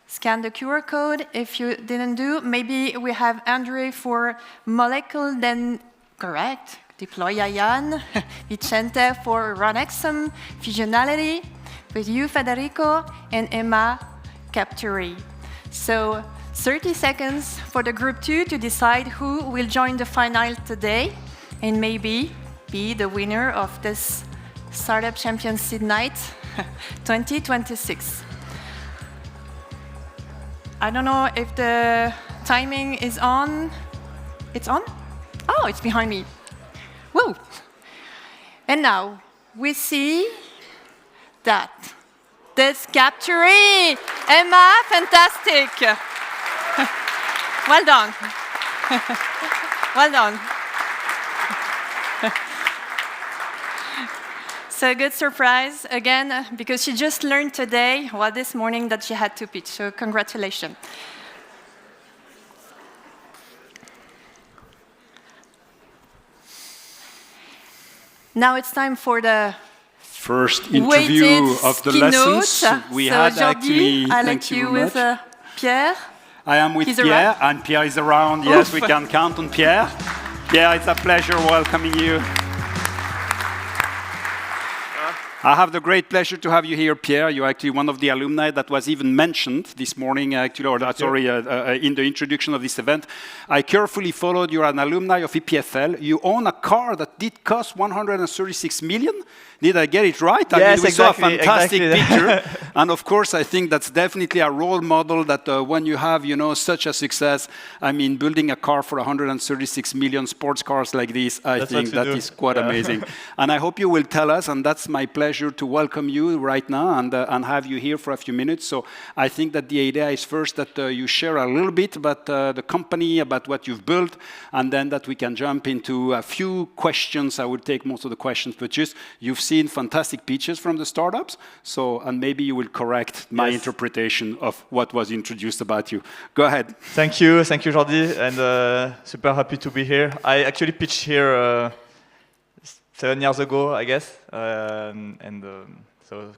Speaker 12: Scan the QR code. If you didn't do, maybe we have Andre for molecule, then correct. Deploy Jan, Vicente for Ronexum, Fusionality, with you, Federico, and Emma, Capture. So 30 seconds for the group 2 to decide who will join the final today and maybe be the winner of this Startup Champions Seed Night 2026. I don't know if the timing is on. It's on? Oh, it's behind me. Whoa. And now we see that this Capture. Emma, fantastic. Well done. Well done. So good surprise again, because she just learned today, well, this morning, that she had to pitch. So congratulations. Now it's time for the
Speaker 3: first interview of the
Speaker 12: keynote.
Speaker 3: lessons. We
Speaker 12: so
Speaker 3: had
Speaker 12: Jordi,
Speaker 3: actually.
Speaker 12: I
Speaker 3: Thank
Speaker 12: let
Speaker 3: you
Speaker 12: you
Speaker 3: very
Speaker 12: with
Speaker 3: much.
Speaker 12: Pierre.
Speaker 3: I am with
Speaker 12: He's
Speaker 3: Pierre,
Speaker 12: around.
Speaker 3: and Pierre is around. Yes, we can count on Pierre. Pierre, it's a pleasure welcoming you. I have the great pleasure to have you here, Pierre. You're actually one of the alumni that was even mentioned this morning, actually, or sorry, in the introduction of this event. I carefully followed. You're an alumni of EPFL. You own a car that did cost 136 million. Did I get it right?
Speaker 17: Yes,
Speaker 3: I mean, we saw a
Speaker 17: exactly,
Speaker 3: fantastic
Speaker 17: exactly.
Speaker 3: picture. And of course, I think that's definitely a role model that when you have, such a success, I mean, building a car for 136 million sports cars like this, I think that is quite amazing. And I hope you will tell us, and that's my pleasure to welcome you right now and have you here for a few minutes. So I think that the idea is first that you share a little bit about the company, about what you've built, and then that we can jump into a few questions. I will take most of the questions, but just you've seen fantastic pitches from the startups, and maybe you will correct my interpretation of what was introduced about you. Go ahead.
Speaker 17: Thank you, Jordi, and super happy to be here. I actually pitched here 7 years ago, I guess, so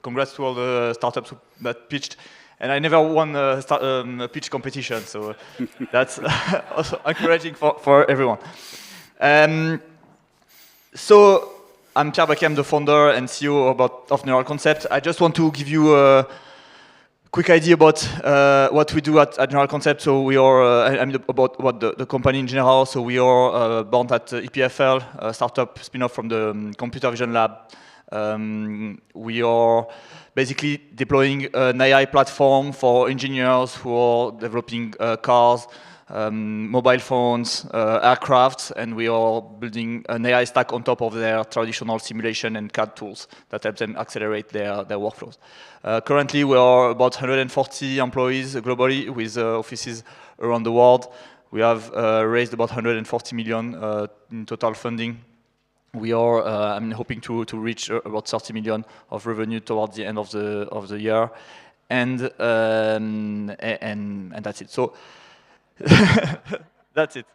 Speaker 17: congrats to all the startups that pitched. And I never won a pitch competition, so that's also encouraging for everyone. So I'm Pierre Baqué, I'm the founder and CEO of Neural Concept. I just want to give you a quick idea about what we do at Neural Concept. So we are, about what the company in general. So we are born at EPFL, a startup spin-off from the Computer Vision Lab. We are basically deploying an AI platform for engineers who are developing cars mobile phones, aircraft, and we are building an AI stack on top of their traditional simulation and CAD tools that help them accelerate their workflows. Currently, we are about 140 employees globally with offices around the world. We have raised about 140 million in total funding. We are hoping to reach about 30 million of revenue towards the end of the year, and that's it. So that's it.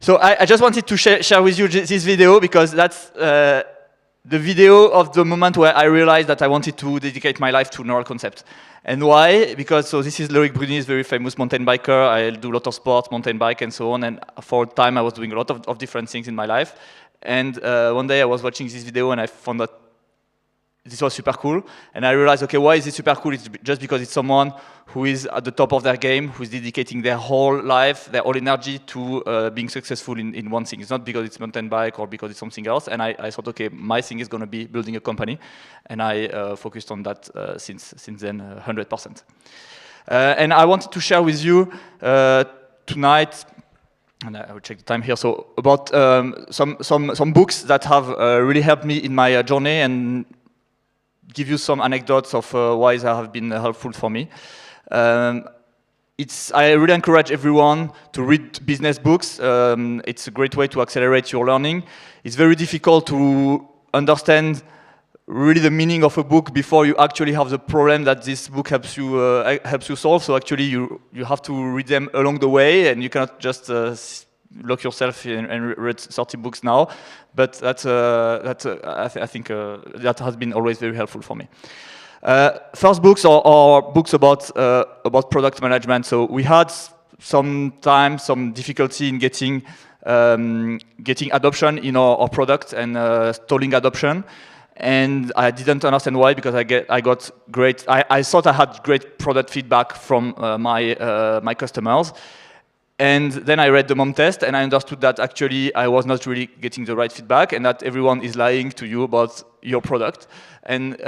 Speaker 17: So I just wanted to share with you this video because that's the video of the moment where I realized that I wanted to dedicate my life to neural concept. And why? Because so this is Loic Bruni's very famous mountain biker. I do a lot of sports, mountain bike, and so on. And for a time, I was doing a lot of different things in my life. And one day, I was watching this video, and I found that this was super cool. And I realized, okay, why is it super cool? It's just because it's someone who is at the top of their game, who is dedicating their whole life, their whole energy to being successful in one thing. It's not because it's mountain bike or because it's something else. And I thought, okay, my thing is going to be building a company. And I focused on that since then, 100%. And I wanted to share with you tonight, and I will check the time here, so about some books that have really helped me in my journey and give you some anecdotes of why they have been helpful for me. I really encourage everyone to read business books. It's a great way to accelerate your learning. It's very difficult to understand really the meaning of a book before you actually have the problem that this book helps you solve. So actually you have to read them along the way, and you cannot just lock yourself in and read 30 books now. But I think that has been always very helpful for me. First books are books about product management. So we had some difficulty in getting adoption in our product and stalling adoption. And I didn't understand why, because I thought I had great product feedback from my customers. And then I read the mom test, and I understood that actually I was not really getting the right feedback, and that everyone is lying to you about your product. And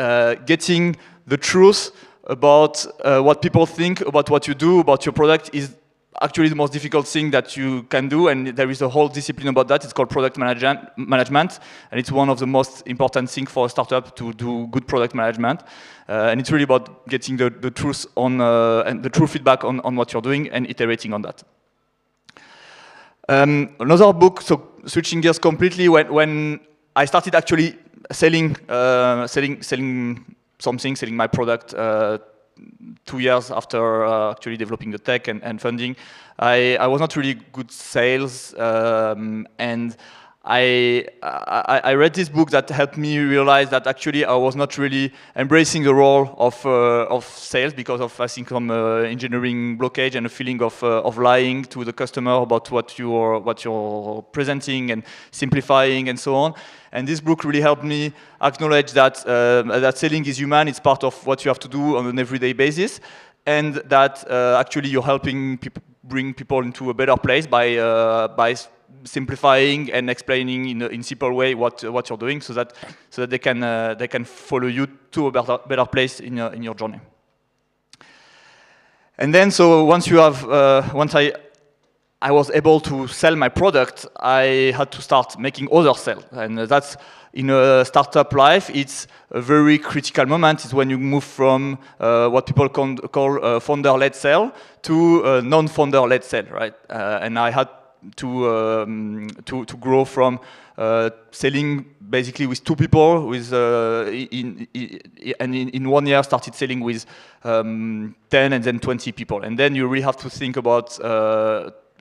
Speaker 17: getting the truth about what people think about what you do, about your product, is actually the most difficult thing that you can do, and there is a whole discipline about that. It's called product management, and it's one of the most important things for a startup to do good product management. And it's really about getting the truth and the true feedback on what you're doing and iterating on that. Another book, so switching gears completely, when I started actually selling my product 2 years after actually developing the tech and funding, I was not really good sales, and I read this book that helped me realize that actually I was not really embracing the role of sales because of, I think, some engineering blockage and a feeling of lying to the customer about what you're presenting and simplifying and so on. And this book really helped me acknowledge that that selling is human. It's part of what you have to do on an everyday basis, and that actually you're helping bring people into a better place by simplifying and explaining in simple way what you're doing, so that they can follow you to a better place in your journey. And then, so once I was able to sell my product, I had to start making others sell, and that's in a startup life. It's a very critical moment. It's when you move from what people call founder-led sale to non-founder-led sale, right? And I had to grow from selling basically with 2 people, and in 1 year started selling with 10 and then 20 people. And then you really have to think about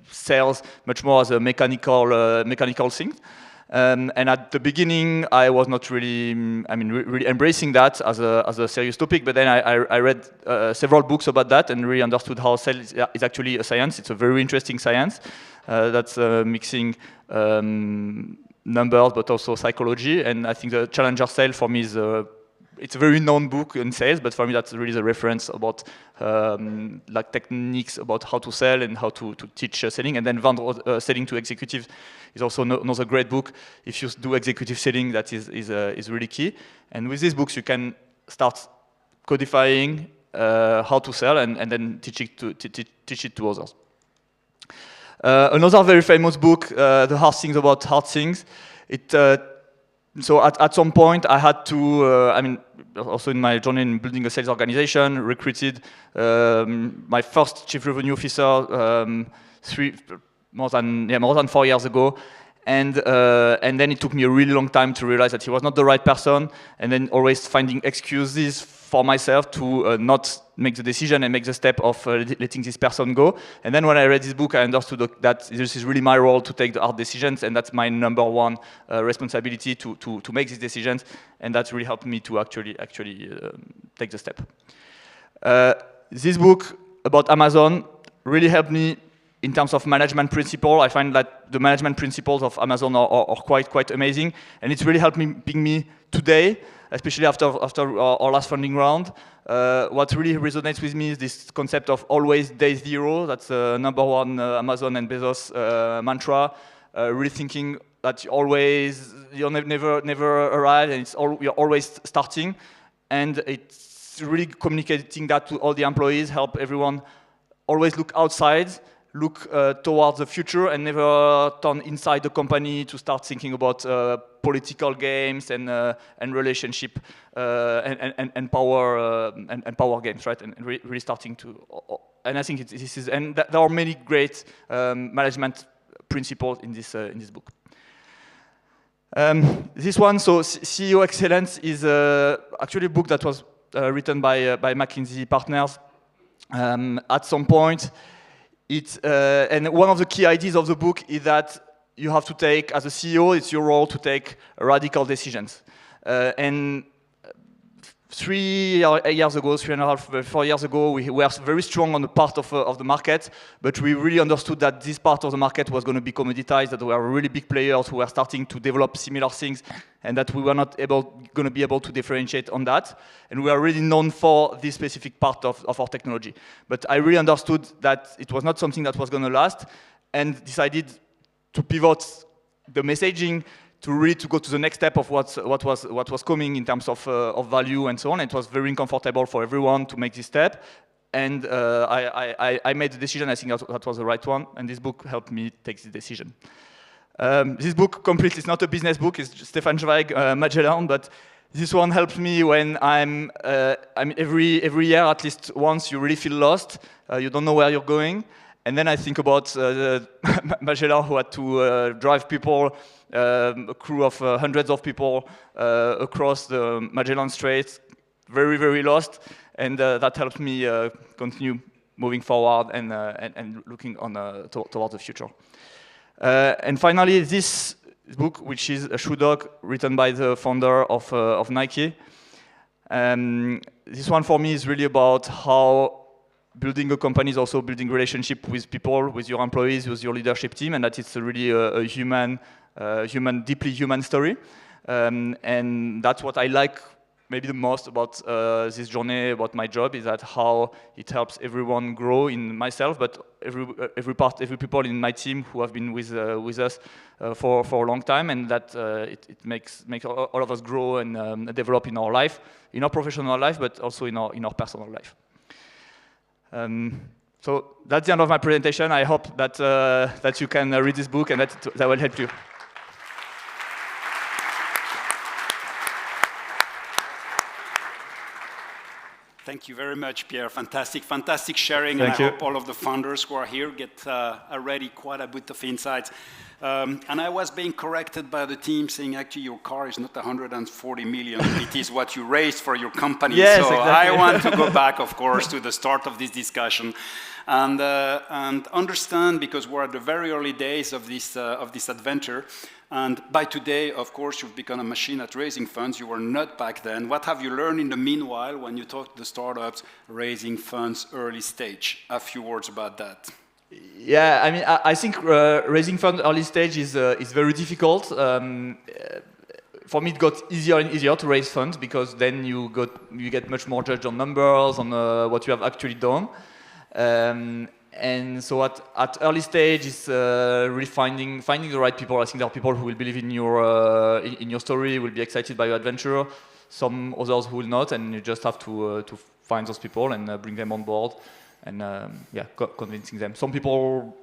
Speaker 17: sales much more as a mechanical thing. And at the beginning, I was not really, really embracing that as a serious topic. But then I read several books about that and really understood how sales is actually a science. It's a very interesting science that's mixing numbers but also psychology. And I think the Challenger Sale for me is it's a very known book in sales, but for me that's really the reference about like techniques about how to sell and how to teach selling. And then Selling to Executives is also another great book. If you do executive selling, that is really key. And with these books, you can start codifying how to sell, and then teach it to others. Another very famous book, The Hard Things About Hard Things. So at some point I had to, also in my journey in building a sales organization, recruited my first chief revenue officer more than 4 years ago. And then it took me a really long time to realize that he was not the right person, and then always finding excuses for myself to not make the decision and make the step of letting this person go. And then when I read this book, I understood that this is really my role to take the hard decisions, and that's my number one responsibility to make these decisions, and that really helped me to actually take the step. This book about Amazon really helped me in terms of management principle. I find that the management principles of Amazon are quite amazing, and it's really helped me today, especially after our last funding round. What really resonates with me is this concept of always day zero. That's the number one Amazon and Bezos mantra. Really thinking that you never arrive, and you're always starting, and it's really communicating that to all the employees, help everyone always look outside, look towards the future, and never turn inside the company to start thinking about political games and relationship and power games, right? And really starting to, and I think this is, and there are many great management principles in this book. This one, so CEO Excellence, is actually a book that was written by McKinsey Partners at some point. And one of the key ideas of the book is that you have to take, as a CEO, it's your role to take radical decisions. And 3 years ago, 3.5, 4 years ago, we were very strong on the part of the market, but we really understood that this part of the market was going to be commoditized, that there were really big players who were starting to develop similar things, and that we were not going to be able to differentiate on that. And we are really known for this specific part of our technology. But I really understood that it was not something that was going to last, and decided to pivot the messaging to really go to the next step of what was coming in terms of value and so on. It was very uncomfortable for everyone to make this step, and I made the decision. I think that was the right one, and this book helped me take this decision. This book completely is not a business book. It's Stefan Zweig, Magellan, but this one helps me when I'm every year at least once you really feel lost. You don't know where you're going. And then I think about Magellan, who had to drive people, a crew of hundreds of people across the Magellan Straits, very, very lost. And that helped me continue moving forward and looking towards the future. And finally, this book, which is a shoe dog written by the founder of Nike. This one for me is really about how building a company is also building relationship with people, with your employees, with your leadership team, and that it's really a deeply human story. And that's what I like maybe the most about this journey, about my job, is that how it helps everyone grow, in myself, but every people in my team who have been with us for a long time, and that it makes all of us grow and develop in our life, in our professional life, but also in our personal life. So that's the end of my presentation. I hope that you can read this book and that will help you.
Speaker 3: Thank you very much, Pierre. Fantastic sharing.
Speaker 17: Thank you.
Speaker 3: I hope all of the founders who are here get already quite a bit of insights. And I was being corrected by the team saying, actually, your car is not 140 million. It is what you raised for your company.
Speaker 17: Yes,
Speaker 3: so
Speaker 17: exactly.
Speaker 3: I want to go back, of course, to the start of this discussion and understand, because we're at the very early days of this adventure. And by today, of course, you've become a machine at raising funds. You were not back then. What have you learned in the meanwhile when you talk to the startups raising funds early stage? A few words about that.
Speaker 17: Yeah, I mean, I think raising funds early stage is very difficult. For me, it got easier and easier to raise funds because then you get much more judged on numbers, on what you have actually done. And so at early stage, it's really finding the right people. I think there are people who will believe in your story, will be excited by your adventure. Some others who will not, and you just have to find those people and bring them on board. And convincing them. Some people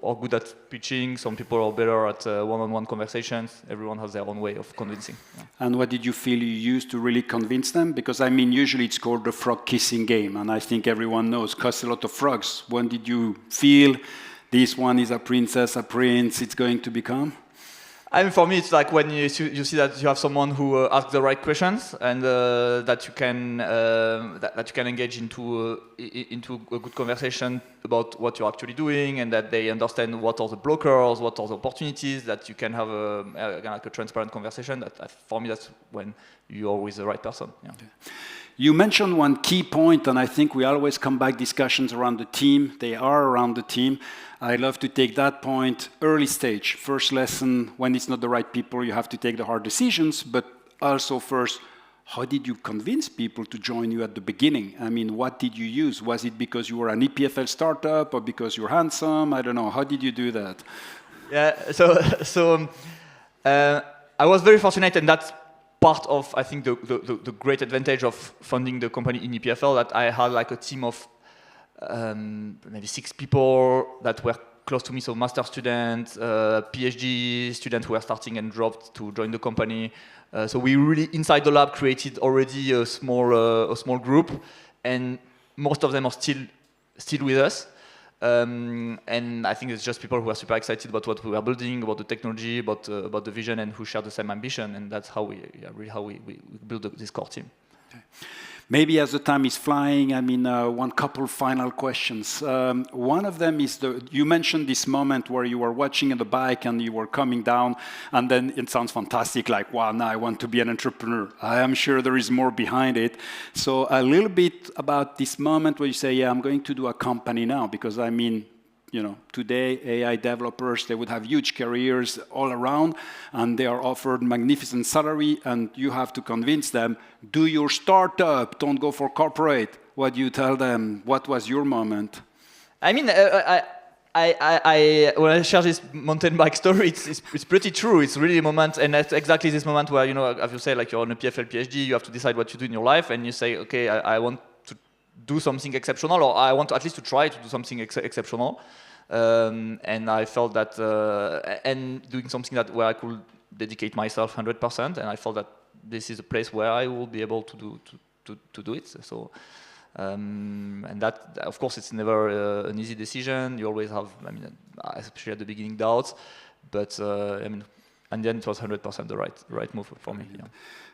Speaker 17: are good at pitching, some people are better at one-on-one conversations. Everyone has their own way of convincing. Yeah.
Speaker 3: And what did you feel you used to really convince them? Because I mean, usually it's called the frog kissing game, and I think everyone knows, costs a lot of frogs. When did you feel this one is a princess, a prince, it's going to become?
Speaker 17: I mean, for me, it's like when you see that you have someone who asks the right questions and that you can engage into a good conversation about what you're actually doing, and that they understand what are the blockers, what are the opportunities, that you can have a transparent conversation. For me, that's when you're always the right person. Yeah. Okay.
Speaker 3: You mentioned one key point, and I think we always come back discussions around the team. They are around the team. I love to take that point early stage. First lesson, when it's not the right people, you have to take the hard decisions. But also first, how did you convince people to join you at the beginning? I mean, what did you use? Was it because you were an EPFL startup or because you're handsome? I don't know. How did you do that?
Speaker 17: Yeah, so I was very fortunate, and that's part of, I think, the great advantage of funding the company in EPFL, that I had like a team of maybe 6 people that were close to me, so master students, PhD students who were starting and dropped to join the company. So we really, inside the lab, created already a small group, and most of them are still with us. And I think it's just people who are super excited about what we are building, about the technology, about the vision, and who share the same ambition. And that's how we build this core team.
Speaker 3: Okay. Maybe as the time is flying, I mean, one couple final questions. One of them is, you mentioned this moment where you were watching the bike and you were coming down, and then it sounds fantastic, like, wow, now I want to be an entrepreneur. I am sure there is more behind it. So a little bit about this moment where you say, yeah, I'm going to do a company now, because I mean, you know, today AI developers, they would have huge careers all around, and they are offered magnificent salary, and you have to convince them, do your startup, don't go for corporate. What do you tell them? What was your moment?
Speaker 17: I mean, when I share this mountain bike story, it's pretty true. It's really a moment, and that's exactly this moment where, you know, as you say, like you're on a PFL PhD, you have to decide what you do in your life, and you say, okay, I want to do something exceptional, or I want at least to try to do something exceptional. And I felt that, and doing something where I could dedicate myself 100%, and I felt that this is a place where I will be able to do it. So, and that, of course, it's never an easy decision. You always have, I mean, especially at the beginning, doubts. But I mean, and then it was 100% the right move for me. Yeah.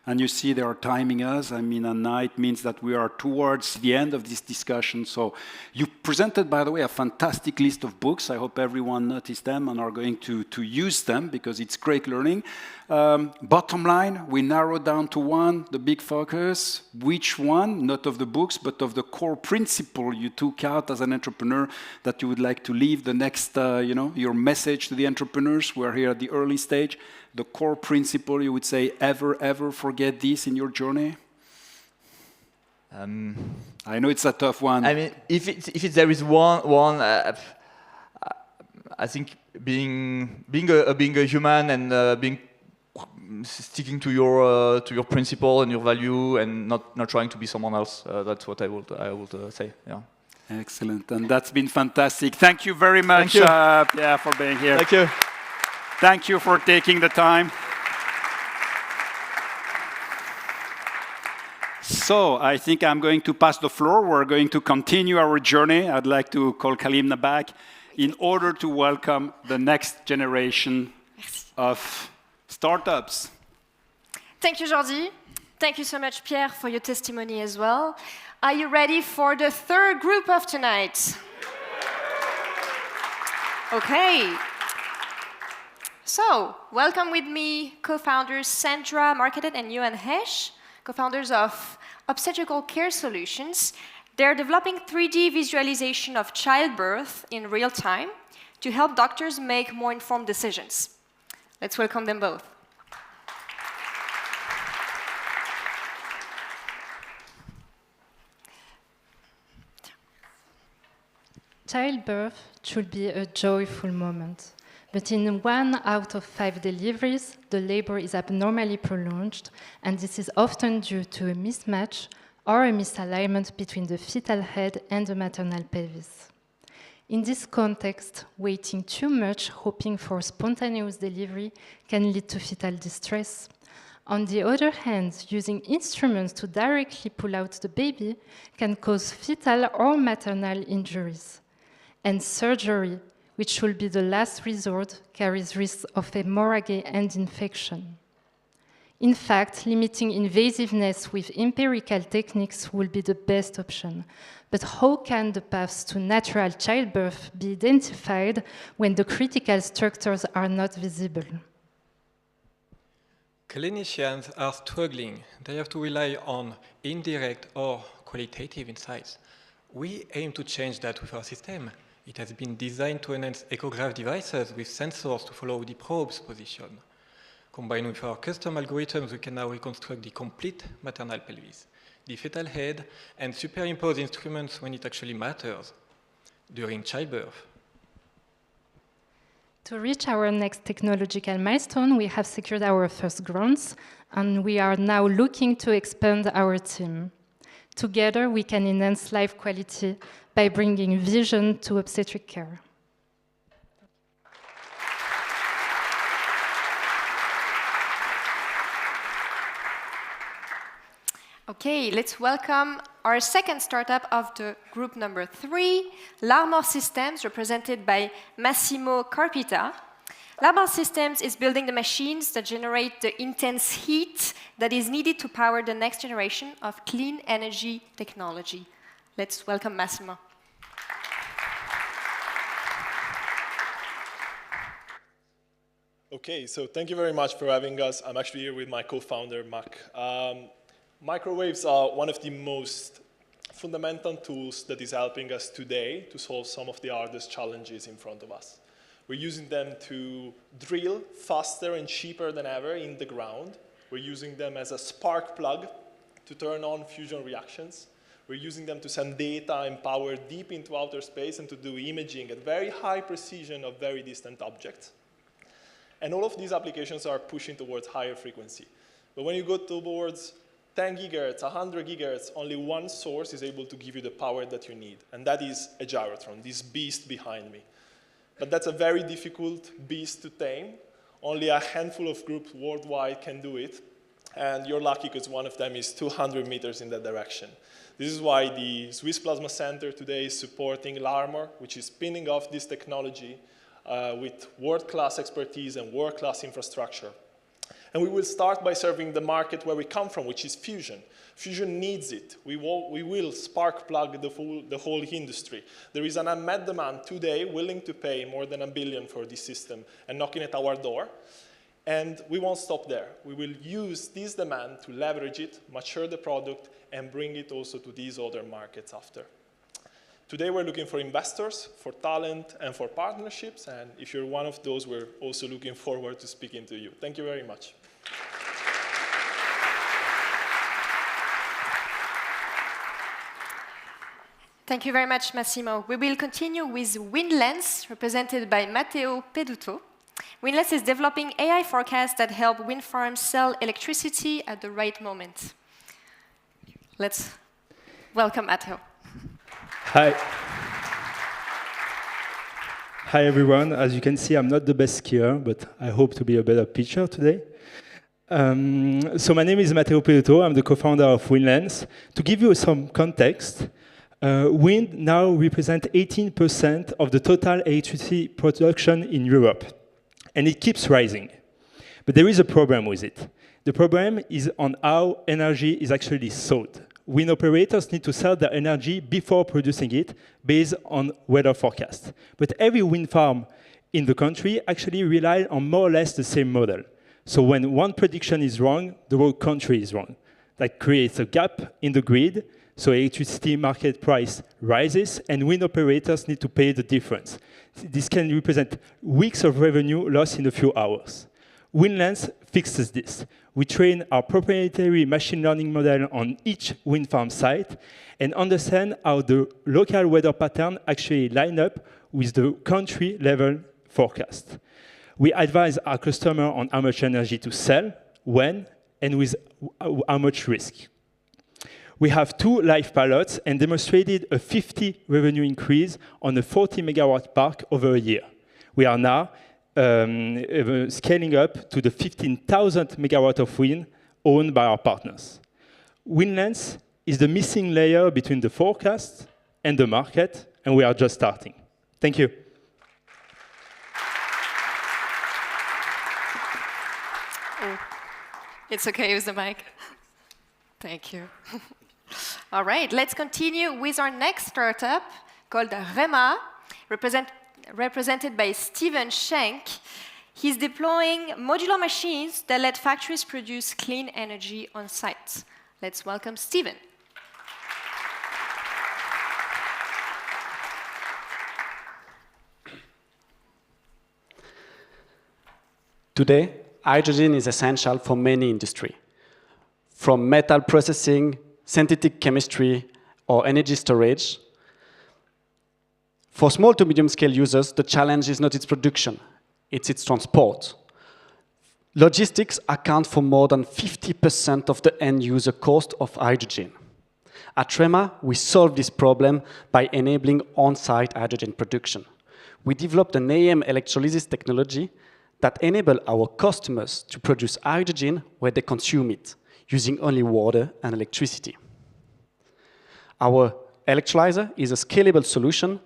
Speaker 3: And you see they are timing us. I mean, a night means that we are towards the end of this discussion. So you presented, by the way, a fantastic list of books. I hope everyone noticed them and are going to use them, because it's great learning. Bottom line, we narrowed down to one, the big focus. Which one? Not of the books, but of the core principle you took out as an entrepreneur that you would like to leave the next, you know, your message to the entrepreneurs. We're here at the early stage. The core principle, you would say, ever forget this in your journey? I know it's a tough one.
Speaker 17: I mean, if there is one, I think being a human and sticking to your principle and your value, and not trying to be someone else. That's what I would say. Yeah.
Speaker 3: Excellent, and that's been fantastic. Thank you very much, Pierre, for being here.
Speaker 17: Thank you.
Speaker 3: Thank you for taking the time. So I think I'm going to pass the floor. We're going to continue our journey. I'd like to call Kalimna back in order to welcome the next generation of startups.
Speaker 5: Thank you, Jordi. Thank you so much, Pierre, for your testimony as well. Are you ready for the third group of tonight? Okay. So, welcome with me, co-founders Sandra Marketed and Johan Hesch, co-founders of Obstetrical Care Solutions. They're developing 3D visualization of childbirth in real time to help doctors make more informed decisions. Let's welcome them both.
Speaker 18: Childbirth should be a joyful moment. But in 1 out of 5 deliveries, the labor is abnormally prolonged, and this is often due to a mismatch or a misalignment between the fetal head and the maternal pelvis. In this context, waiting too much, hoping for spontaneous delivery, can lead to fetal distress. On the other hand, using instruments to directly pull out the baby can cause fetal or maternal injuries. And surgery, which should be the last resort, carries risks of hemorrhage and infection. In fact, limiting invasiveness with empirical techniques will be the best option. But how can the paths to natural childbirth be identified when the critical structures are not visible?
Speaker 19: Clinicians are struggling. They have to rely on indirect or qualitative insights. We aim to change that with our system. It has been designed to enhance echograph devices with sensors to follow the probe's position. Combined with our custom algorithms, we can now reconstruct the complete maternal pelvis, the fetal head, and superimpose instruments when it actually matters, during childbirth.
Speaker 18: To reach our next technological milestone, we have secured our first grants, and we are now looking to expand our team. Together, we can enhance life quality by bringing vision to obstetric care.
Speaker 5: Okay, let's welcome our second startup of the group number 3, Larmor Systems, represented by Massimo Carpita. Larmor Systems is building the machines that generate the intense heat that is needed to power the next generation of clean energy technology. Let's welcome Massimo.
Speaker 20: Okay, so thank you very much for having us. I'm actually here with my co-founder, Mac. Microwaves are one of the most fundamental tools that is helping us today to solve some of the hardest challenges in front of us. We're using them to drill faster and cheaper than ever in the ground. We're using them as a spark plug to turn on fusion reactions. We're using them to send data and power deep into outer space and to do imaging at very high precision of very distant objects. And all of these applications are pushing towards higher frequency. But when you go towards 10 gigahertz, 100 gigahertz, only one source is able to give you the power that you need. And that is a gyrotron, this beast behind me. But that's a very difficult beast to tame. Only a handful of groups worldwide can do it. And you're lucky because one of them is 200 meters in that direction. This is why the Swiss Plasma Center today is supporting Larmor, which is spinning off this technology with world-class expertise and world-class infrastructure. And we will start by serving the market where we come from, which is fusion. Fusion needs it. We will spark plug the whole industry. There is an unmet demand today willing to pay more than $1 billion for this system and knocking at our door. And we won't stop there. We will use this demand to leverage it, mature the product, and bring it also to these other markets after. Today we're looking for investors, for talent, and for partnerships. And if you're one of those, we're also looking forward to speaking to you. Thank you very much.
Speaker 5: Thank you very much, Massimo. We will continue with WindLens, represented by Matteo Peduto. WindLens is developing AI forecasts that help wind farms sell electricity at the right moment. Let's welcome Matteo.
Speaker 21: Hi. Hi, everyone. As you can see, I'm not the best skier, but I hope to be a better pitcher today. So my name is Matteo Peduto. I'm the co-founder of WindLens. To give you some context, wind now represents 18% of the total electricity production in Europe, and it keeps rising. But there is a problem with it. The problem is on how energy is actually sold. Wind operators need to sell their energy before producing it based on weather forecasts. But every wind farm in the country actually relies on more or less the same model. So when one prediction is wrong, the whole country is wrong. That creates a gap in the grid, so electricity market price rises, and wind operators need to pay the difference. This can represent weeks of revenue lost in a few hours. WindLens fixes this. We train our proprietary machine learning model on each wind farm site and understand how the local weather pattern actually line up with the country level forecast. We advise our customer on how much energy to sell, when, and with how much risk. We have 2 live pilots and demonstrated a 50 revenue increase on a 40 megawatt park over a year. We are now scaling up to the 15,000 megawatt of wind owned by our partners. Windlands is the missing layer between the forecast and the market, and we are just starting. Thank you.
Speaker 5: It's okay with the mic. Thank you. All right, let's continue with our next startup called REMA, represented by Steven Schenk. He's deploying modular machines that let factories produce clean energy on site. Let's welcome Steven.
Speaker 1: Today, hydrogen is essential for many industries, from metal processing, synthetic chemistry, or energy storage. For small to medium-scale users, the challenge is not its production, it's its transport. Logistics account for more than 50% of the end-user cost of hydrogen. At REMA, we solve this problem by enabling on-site hydrogen production. We developed an AM electrolysis technology that enables our customers to produce hydrogen where they consume it, using only water and electricity. Our electrolyzer is a scalable solution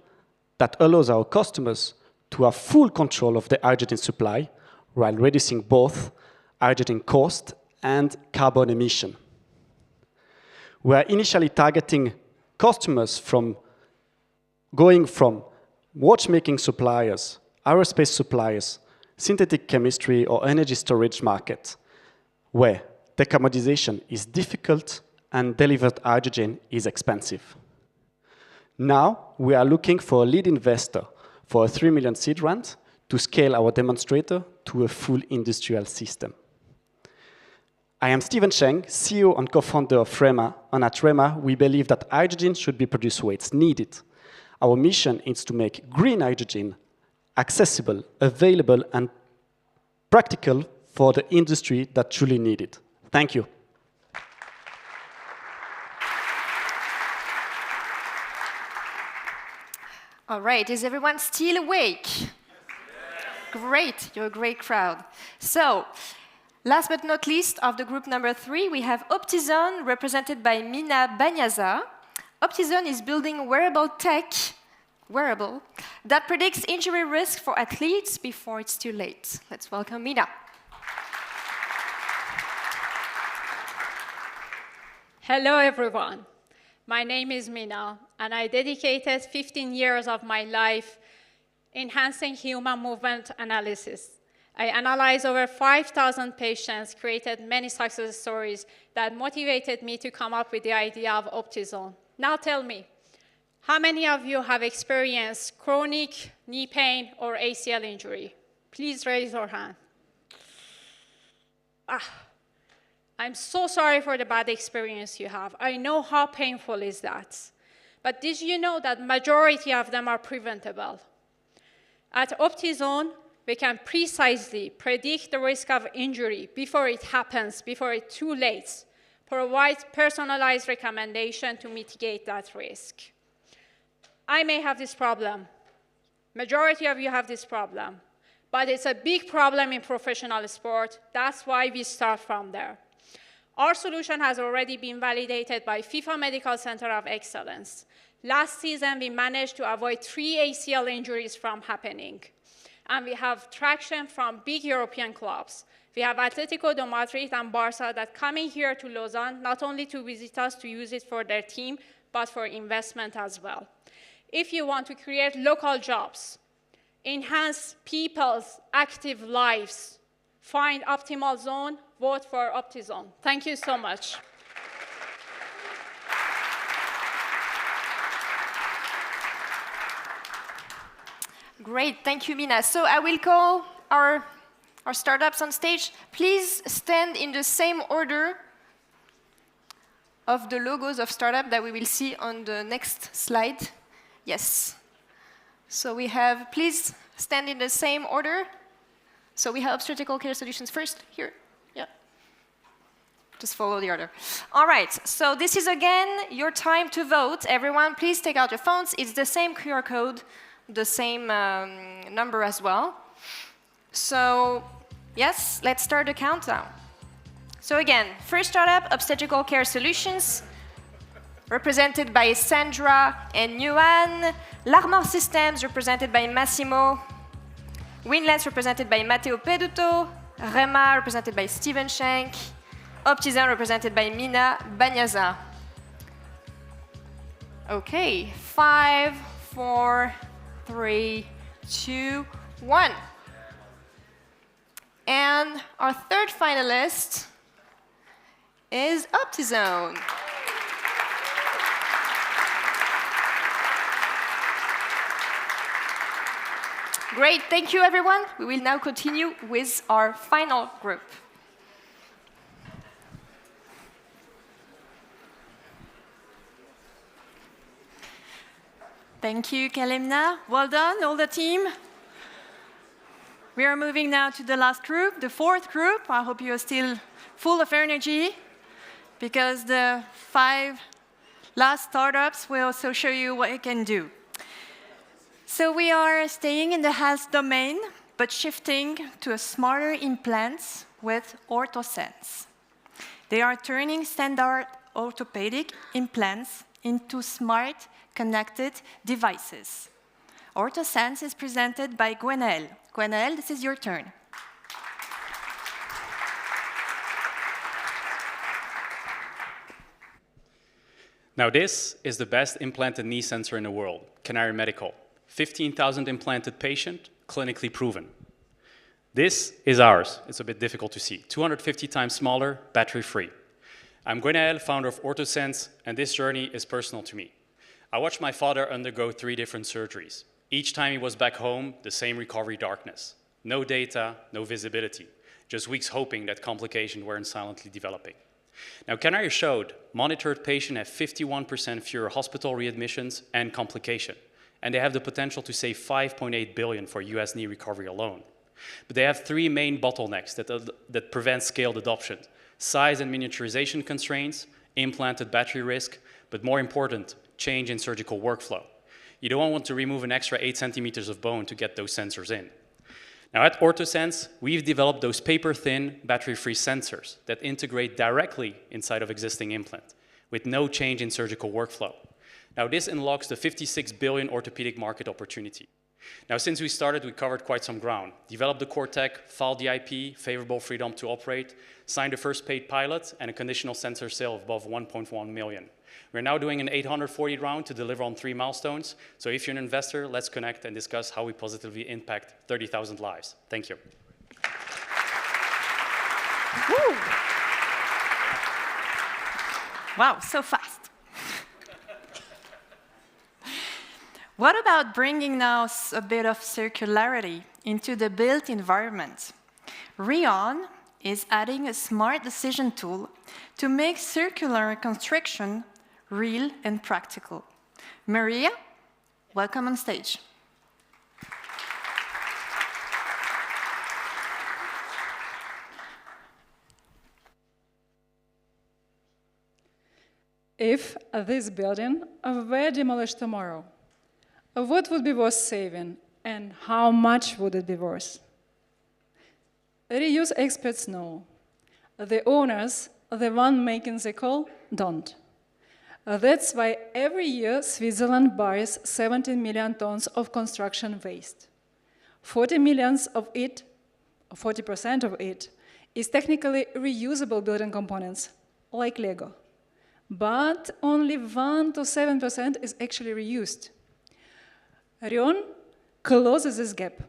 Speaker 1: that allows our customers to have full control of the hydrogen supply while reducing both hydrogen cost and carbon emission. We are initially targeting customers going from watchmaking suppliers, aerospace suppliers, synthetic chemistry or energy storage market, where decarbonization is difficult and delivered hydrogen is expensive. Now, we are looking for a lead investor for a 3 million seed round to scale our demonstrator to a full industrial system. I am Steven Schenk, CEO and co-founder of REMA, and at REMA, we believe that hydrogen should be produced where it's needed. Our mission is to make green hydrogen accessible, available, and practical for the industry that truly need it. Thank you.
Speaker 5: All right, is everyone still awake? Yes. Great, you're a great crowd. So, last but not least, of the group number 3, we have OptiZone, represented by Mina Baniasad. OptiZone is building wearable that predicts injury risk for athletes before it's too late. Let's welcome Mina.
Speaker 22: Hello, everyone. My name is Mina, and I dedicated 15 years of my life enhancing human movement analysis. I analyzed over 5,000 patients, created many success stories that motivated me to come up with the idea of OptiZone. Now tell me, how many of you have experienced chronic knee pain or ACL injury? Please raise your hand. I'm so sorry for the bad experience you have. I know how painful is that. But did you know that majority of them are preventable? At OptiZone, we can precisely predict the risk of injury before it happens, before it's too late, provide personalized recommendation to mitigate that risk. I may have this problem. Majority of you have this problem. But it's a big problem in professional sport. That's why we start from there. Our solution has already been validated by FIFA Medical Center of Excellence. Last season, we managed to avoid 3 ACL injuries from happening. And we have traction from big European clubs. We have Atletico de Madrid and Barca that coming here to Lausanne, not only to visit us to use it for their team, but for investment as well. If you want to create local jobs, enhance people's active lives, find optimal zone, vote for OptiZone. Thank you so much.
Speaker 5: Great, thank you, Mina. So I will call our startups on stage. Please stand in the same order of the logos of startup that we will see on the next slide. Yes. So we have, please stand in the same order. So we have Obstetrical Care Solutions first, here. Yeah. Just follow the order. All right, so this is again your time to vote. Everyone, please take out your phones. It's the same QR code, the same number as well. So yes, let's start the countdown. So again, first startup, Obstetrical Care Solutions, represented by Sandra and Yuan. L'Armor Systems, represented by Massimo. Winlens, represented by Matteo Peduto. Rema, represented by Steven Schenk. OptiZone, represented by Mina Baniasad. Okay, 5, 4, 3, 2, 1. And our third finalist is OptiZone. Great, thank you everyone. We will now continue with our final group.
Speaker 12: Thank you, Kalemna. Well done, all the team. We are moving now to the last group, the fourth group. I hope you are still full of energy, because the 5 last startups will also show you what you can do. So we are staying in the health domain, but shifting to a smarter implants with OrthoSense. They are turning standard orthopedic implants into smart, connected devices. OrthoSense is presented by Gwenaëlle. Gwenaëlle, this is your turn.
Speaker 2: Now this is the best implanted knee sensor in the world, Canary Medical. 15,000 implanted patient, clinically proven. This is ours. It's a bit difficult to see. 250 times smaller, battery-free. I'm Gwenaëlle, founder of OrthoSense, and this journey is personal to me. I watched my father undergo 3 different surgeries. Each time he was back home, the same recovery darkness. No data, no visibility. Just weeks hoping that complications weren't silently developing. Now, Canary showed monitored patients have 51% fewer hospital readmissions and complication, and they have the potential to save $5.8 billion for US knee recovery alone. But they have 3 main bottlenecks that prevent scaled adoption: size and miniaturization constraints, implanted battery risk, but more important, change in surgical workflow. You don't want to remove an extra 8 centimeters of bone to get those sensors in. Now at OrthoSense, we've developed those paper-thin, battery-free sensors that integrate directly inside of existing implant with no change in surgical workflow. Now this unlocks the $56 billion orthopedic market opportunity. Now since we started, we covered quite some ground. Developed the core tech, filed the IP, favorable freedom to operate, signed the first paid pilot, and a conditional sensor sale of above 1.1 million. We're now doing an 840 round to deliver on 3 milestones. So if you're an investor, let's connect and discuss how we positively impact 30,000 lives. Thank you.
Speaker 12: Woo. Wow, so fast. What about bringing now a bit of circularity into the built environment? Rion is adding a smart decision tool to make circular construction real and practical. Maria, welcome on stage.
Speaker 4: If this building were demolished tomorrow, what would be worth saving and how much would it be worth? Reuse experts know. The owners, the one making the call, don't. That's why every year Switzerland buys 17 million tons of construction waste. 40% of it is technically reusable building components, like Lego. But only 1 to 7% is actually reused. Rion closes this gap.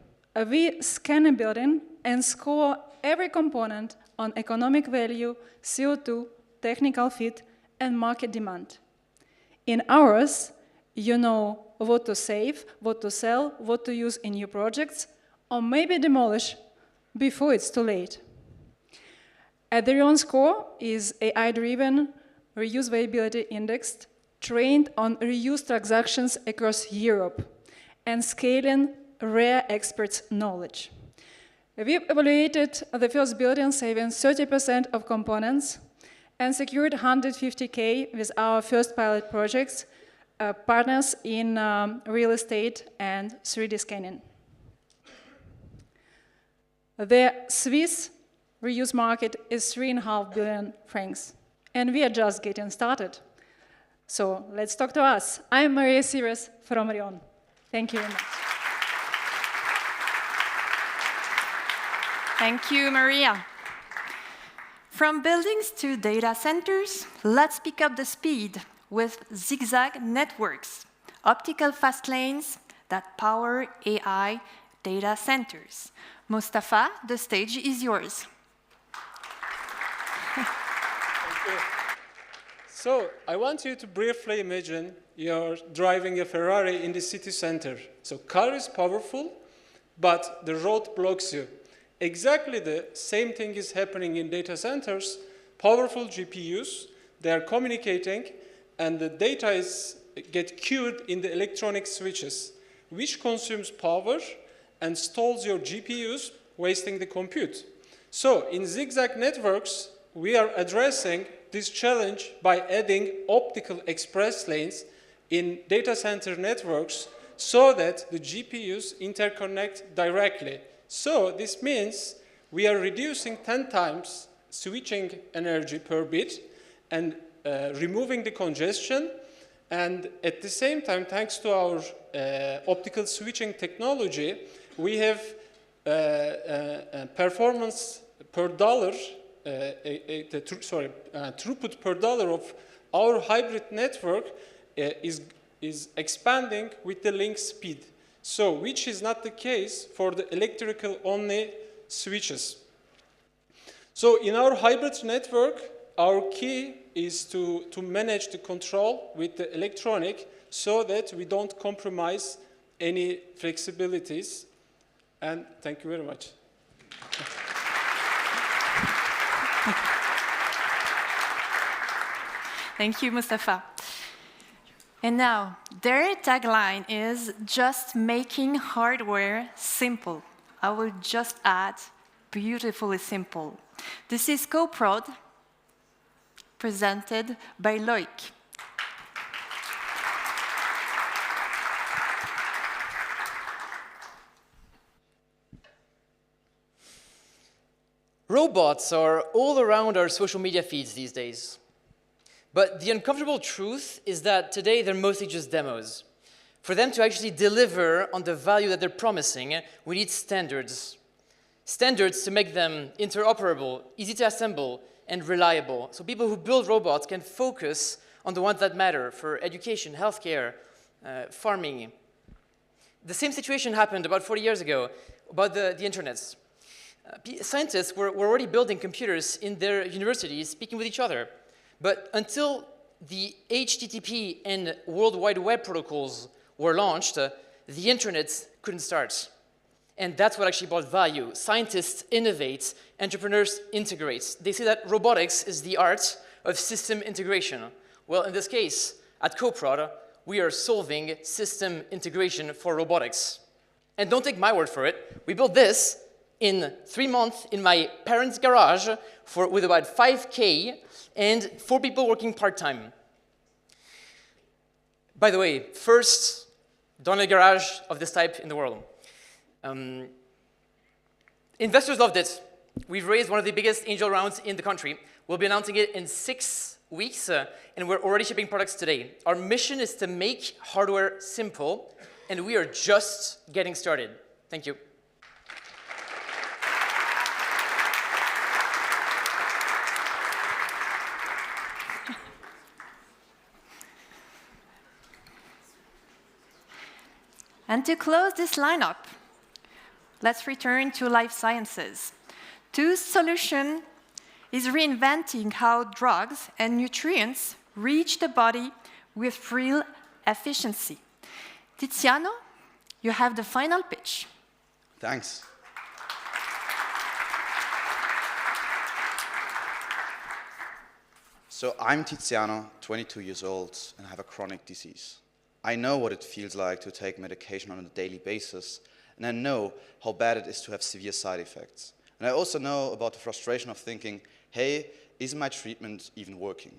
Speaker 4: We scan a building and score every component on economic value, CO2, technical fit, and market demand. In ours, you know what to save, what to sell, what to use in new projects, or maybe demolish before it's too late. At the Rion score is AI-driven reuse viability index trained on reuse transactions across Europe and scaling rare experts' knowledge. We've evaluated the first building saving 30% of components and secured 150K with our first pilot projects, partners in real estate and 3D scanning. The Swiss reuse market is 3.5 billion francs, and we are just getting started. So let's talk to us. I'm Maria Sires from Rion. Thank you very much.
Speaker 12: Thank you, Maria. From buildings to data centers, let's pick up the speed with zigzag networks, optical fast lanes that power AI data centers. Mustafa, the stage is yours.
Speaker 7: Thank you. So I want you to briefly imagine you're driving a Ferrari in the city center. So car is powerful, but the road blocks you. Exactly the same thing is happening in data centers. Powerful GPUs, they are communicating, and the data get queued in the electronic switches, which consumes power and stalls your GPUs, wasting the compute. So in zigzag networks, we are addressing this challenge by adding optical express lanes in data center networks so that the GPUs interconnect directly. So this means we are reducing 10 times switching energy per bit and removing the congestion. And at the same time, thanks to our optical switching technology, we have performance per dollar, throughput per dollar of our hybrid network is expanding with the link speed. So, which is not the case for the electrical only switches. So in our hybrid network, our key is to manage the control with the electronic so that we don't compromise any flexibilities. And thank you very much.
Speaker 12: Thank you, Mustafa. And now, their tagline is just making hardware simple. I will just add beautifully simple. This is Co-Prod, presented by Loic.
Speaker 8: Robots are all around our social media feeds these days. But the uncomfortable truth is that today they're mostly just demos. For them to actually deliver on the value that they're promising, we need standards. Standards to make them interoperable, easy to assemble, and reliable. So people who build robots can focus on the ones that matter for education, healthcare, farming. The same situation happened about 40 years ago about the internets. Scientists were already building computers in their universities, speaking with each other. But until the HTTP and World Wide Web protocols were launched, the internet couldn't start. And that's what actually brought value. Scientists innovate, entrepreneurs integrate. They say that robotics is the art of system integration. Well, in this case, at Co-Prod, we are solving system integration for robotics. And don't take my word for it. We built this in 3 months in my parents' garage with about 5K and 4 people working part-time. By the way, first Donald garage of this type in the world. Investors loved it. We've raised one of the biggest angel rounds in the country. We'll be announcing it in 6 weeks, and we're already shipping products today. Our mission is to make hardware simple, and we are just getting started. Thank you.
Speaker 12: And to close this lineup, let's return to life sciences. TWO's solution is reinventing how drugs and nutrients reach the body with real efficiency. Tiziano, you have the final pitch.
Speaker 23: Thanks. So I'm Tiziano, 22 years old, and I have a chronic disease. I know what it feels like to take medication on a daily basis, and I know how bad it is to have severe side effects. And I also know about the frustration of thinking, hey, is my treatment even working?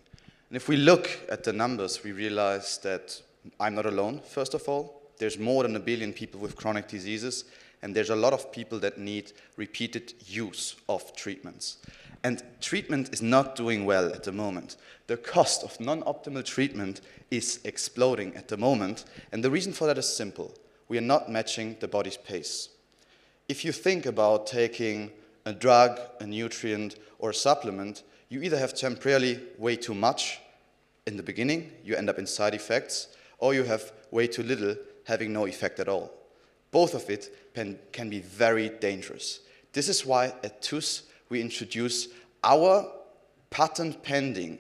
Speaker 23: And if we look at the numbers, we realize that I'm not alone, first of all. There's more than 1 billion people with chronic diseases, and there's a lot of people that need repeated use of treatments. And treatment is not doing well at the moment. The cost of non-optimal treatment is exploding at the moment, and the reason for that is simple. We are not matching the body's pace. If you think about taking a drug, a nutrient, or a supplement, you either have temporarily way too much in the beginning, you end up in side effects, or you have way too little, having no effect at all. Both of it can be very dangerous. This is why at TUS we introduce our patent-pending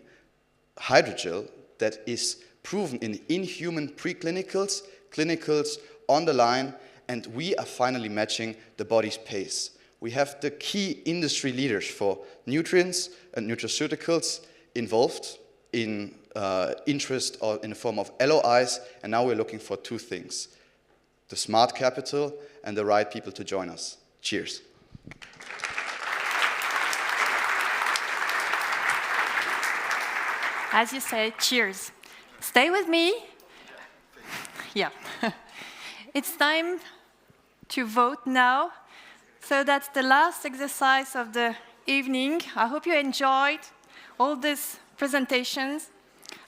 Speaker 23: hydrogel that is proven in human preclinicals, clinicals, on the line, and we are finally matching the body's pace. We have the key industry leaders for nutrients and nutraceuticals involved in interest or in the form of LOIs, and now we're looking for two things: the smart capital and the right people to join us. Cheers.
Speaker 12: As you say, cheers. Stay with me. Yeah. It's time to vote now. So that's the last exercise of the evening. I hope you enjoyed all these presentations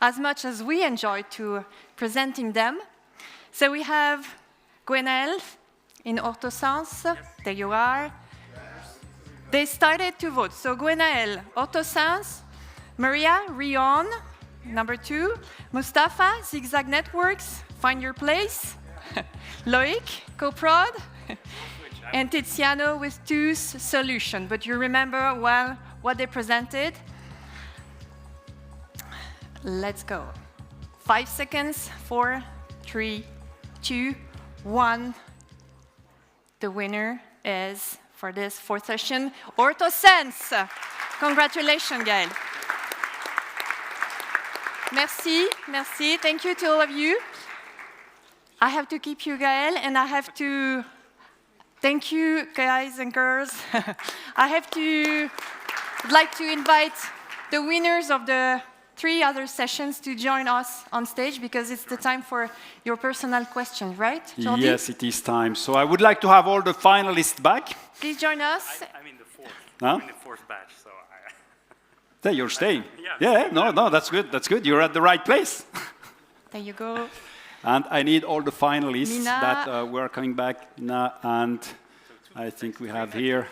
Speaker 12: as much as we enjoyed to presenting them. So we have Gwenaëlle in OrthoSens. Yes. There you are. They started to vote. So Gwenaëlle, OrthoSens. Maria, Rion, number 2. Mustafa, Zigzag Networks, Find Your Place. Loic, CoProd. And Tiziano with TUS Solution. But you remember well what they presented. Let's go. 5 seconds, 4, 3, 2, 1. The winner is, for this fourth session, OrthoSens. Congratulations, Gaël. Merci, merci. Thank you to all of you. I have to keep you, Gaël, and I have to thank you, guys and girls. I'd like to invite the winners of the 3 other sessions to join us on stage, because it's the time for your personal questions, right, Jordi?
Speaker 3: Yes, it is time. So I would like to have all the finalists back.
Speaker 12: Please join us.
Speaker 2: I'm in the fourth.
Speaker 3: Huh?
Speaker 2: I'm in the fourth batch, so
Speaker 3: There, you're staying.
Speaker 2: Yeah.
Speaker 3: No, that's good. That's good. You're at the right place.
Speaker 12: There you go.
Speaker 3: And I need all the finalists
Speaker 12: Mina.
Speaker 3: that were coming back. Mina, and I think we have here.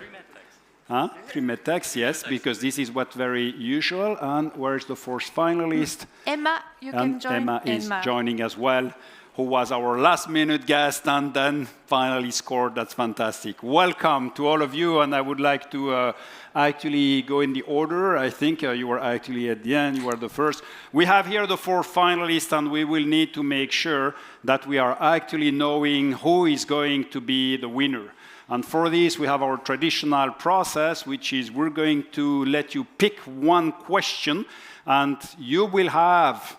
Speaker 3: 3 medtechs, yes, because this is what's very usual. And where's the fourth finalist?
Speaker 12: Emma, you can join.
Speaker 3: Emma is joining as well, who was our last-minute guest and then finally scored. That's fantastic. Welcome to all of you, and I would like to actually go in the order. I think you were actually at the end. You were the first. We have here the 4 finalists, and we will need to make sure that we are actually knowing who is going to be the winner. And for this, we have our traditional process, which is we're going to let you pick one question, and you will have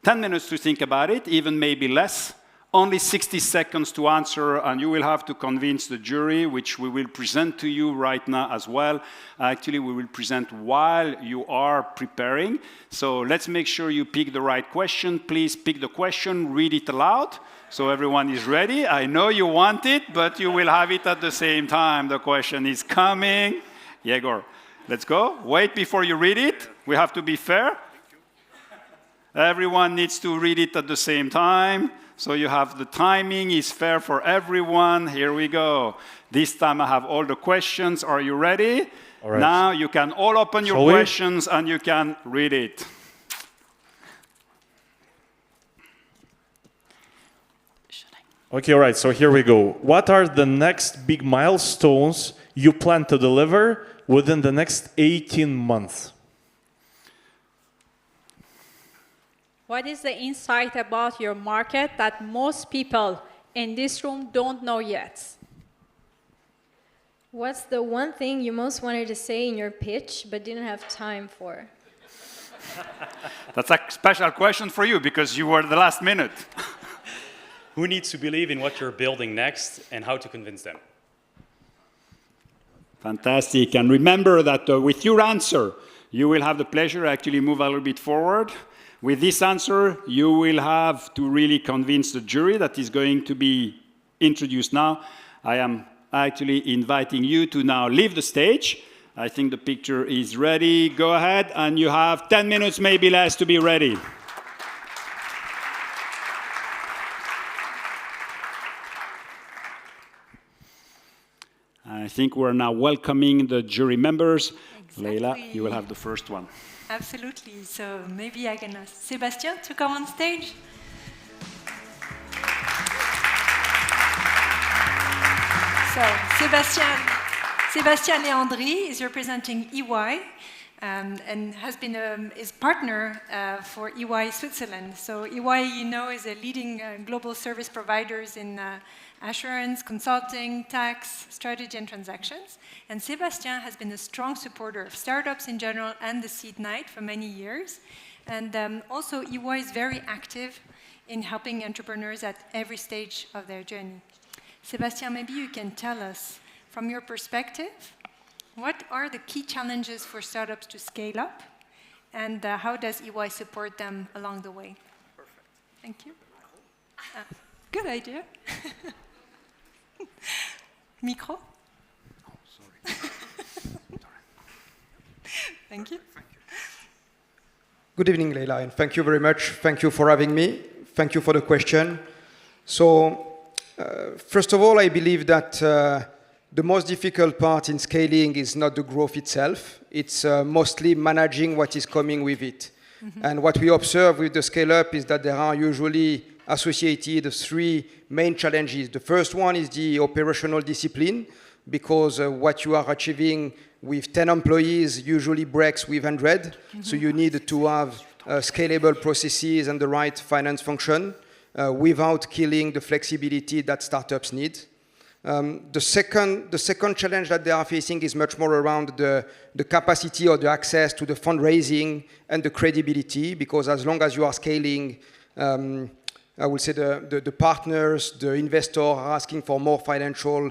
Speaker 3: 10 minutes to think about it, even maybe less, only 60 seconds to answer, and you will have to convince the jury, which we will present to you right now as well. Actually, we will present while you are preparing. So let's make sure you pick the right question. Please pick the question, read it aloud, so everyone is ready. I know you want it, but you will have it at the same time. The question is coming. Yegor, let's go. Wait before you read it. We have to be fair. Everyone needs to read it at the same time. So you have the timing is fair for everyone. Here we go. This time I have all the questions. Are you ready?
Speaker 15: All right.
Speaker 3: Now you can all open your questions and you can read it.
Speaker 6: Okay, all right, so here we go. What are the next big milestones you plan to deliver within the next 18 months?
Speaker 22: What is the insight about your market that most people in this room don't know yet?
Speaker 16: What's the one thing you most wanted to say in your pitch but didn't have time for?
Speaker 3: That's a special question for you because you were the last minute.
Speaker 2: Who needs to believe in what you're building next and how to convince them?
Speaker 3: Fantastic. And remember that with your answer, You will have the pleasure, actually move a little bit forward. With this answer, you will have to really convince the jury that is going to be introduced now. I am actually inviting you to now leave the stage. I think the picture is ready. Go ahead, and you have 10 minutes, maybe less, to be ready. I think we're now welcoming the jury members. Exactly. Leila, you will have the first one.
Speaker 9: Absolutely. So maybe I can ask Sébastien to come on stage. So Sébastien Leandri is representing EY and has been his partner for EY Switzerland. So EY, you know, is a leading global service providers in assurance, consulting, tax, strategy, and transactions. And Sébastien has been a strong supporter of startups in general and the Seed Night for many years. And also, EY is very active in helping entrepreneurs at every stage of their journey. Sébastien, maybe you can tell us, from your perspective, what are the key challenges for startups to scale up, and how does EY support them along the way? Perfect. Thank you. Good idea. Micro?
Speaker 10: Oh, sorry.
Speaker 9: Thank you.
Speaker 10: Good evening, Leila, and thank you very much. Thank you for having me. Thank you for the question. So, first of all, I believe that the most difficult part in scaling is not the growth itself. It's mostly managing what is coming with it. Mm-hmm. And what we observe with the scale-up is that there are usually associated three main challenges. The first one is the operational discipline, because what you are achieving with 10 employees usually breaks with 100. Mm-hmm. So you need to have scalable processes and the right finance function without killing the flexibility that startups need. The second challenge that they are facing is much more around the capacity or the access to the fundraising and the credibility, because as long as you are scaling, I would say the partners, the investors are asking for more financial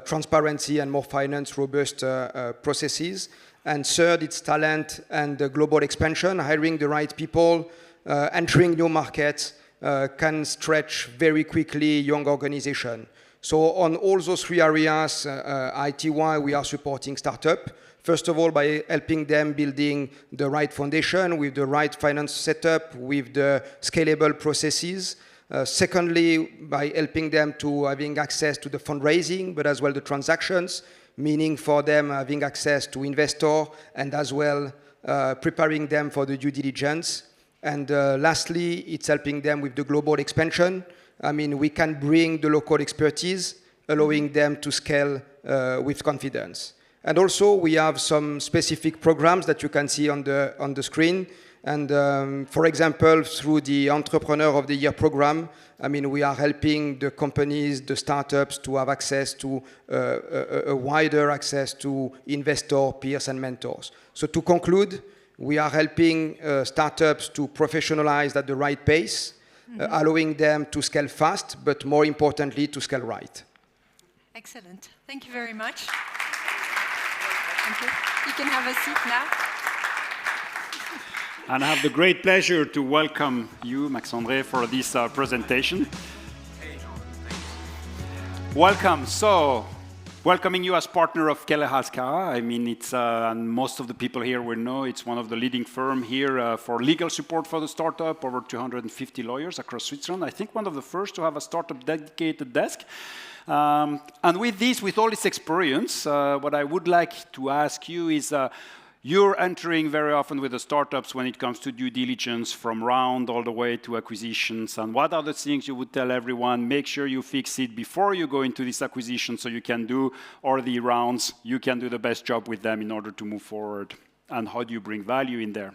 Speaker 10: transparency and more finance robust processes. And third, it's talent and the global expansion, hiring the right people, entering new markets can stretch very quickly young organization. So on all those three areas, ITY, we are supporting startup. First of all, by helping them building the right foundation with the right finance setup, with the scalable processes. Secondly, by helping them to having access to the fundraising, but as well the transactions, meaning for them having access to investor and as well preparing them for the due diligence. And lastly, it's helping them with the global expansion. I mean, we can bring the local expertise, allowing them to scale with confidence. And also, we have some specific programs that you can see on the screen. And for example, through the Entrepreneur of the Year program, I mean, we are helping the companies, the startups to have access to a wider access to investor, peers, and mentors. So to conclude, we are helping startups to professionalize at the right pace, allowing them to scale fast, but more importantly, to scale right.
Speaker 9: Excellent. Thank you very much. Thank you. You can have a seat now.
Speaker 3: And I have the great pleasure to welcome you, Max-André, for this presentation. Welcome. So, welcoming you as partner of Keller Haskara. I mean, it's and most of the people here will know it's one of the leading firms here for legal support for the startup. Over 250 lawyers across Switzerland. I think one of the first to have a startup dedicated desk. And with this, with all this experience, what I would like to ask you is. You're entering very often with the startups when it comes to due diligence from round all the way to acquisitions. And what are the things you would tell everyone? Make sure you fix it before you go into this acquisition so you can do all the rounds. You can do the best job with them in order to move forward. And how do you bring value in there?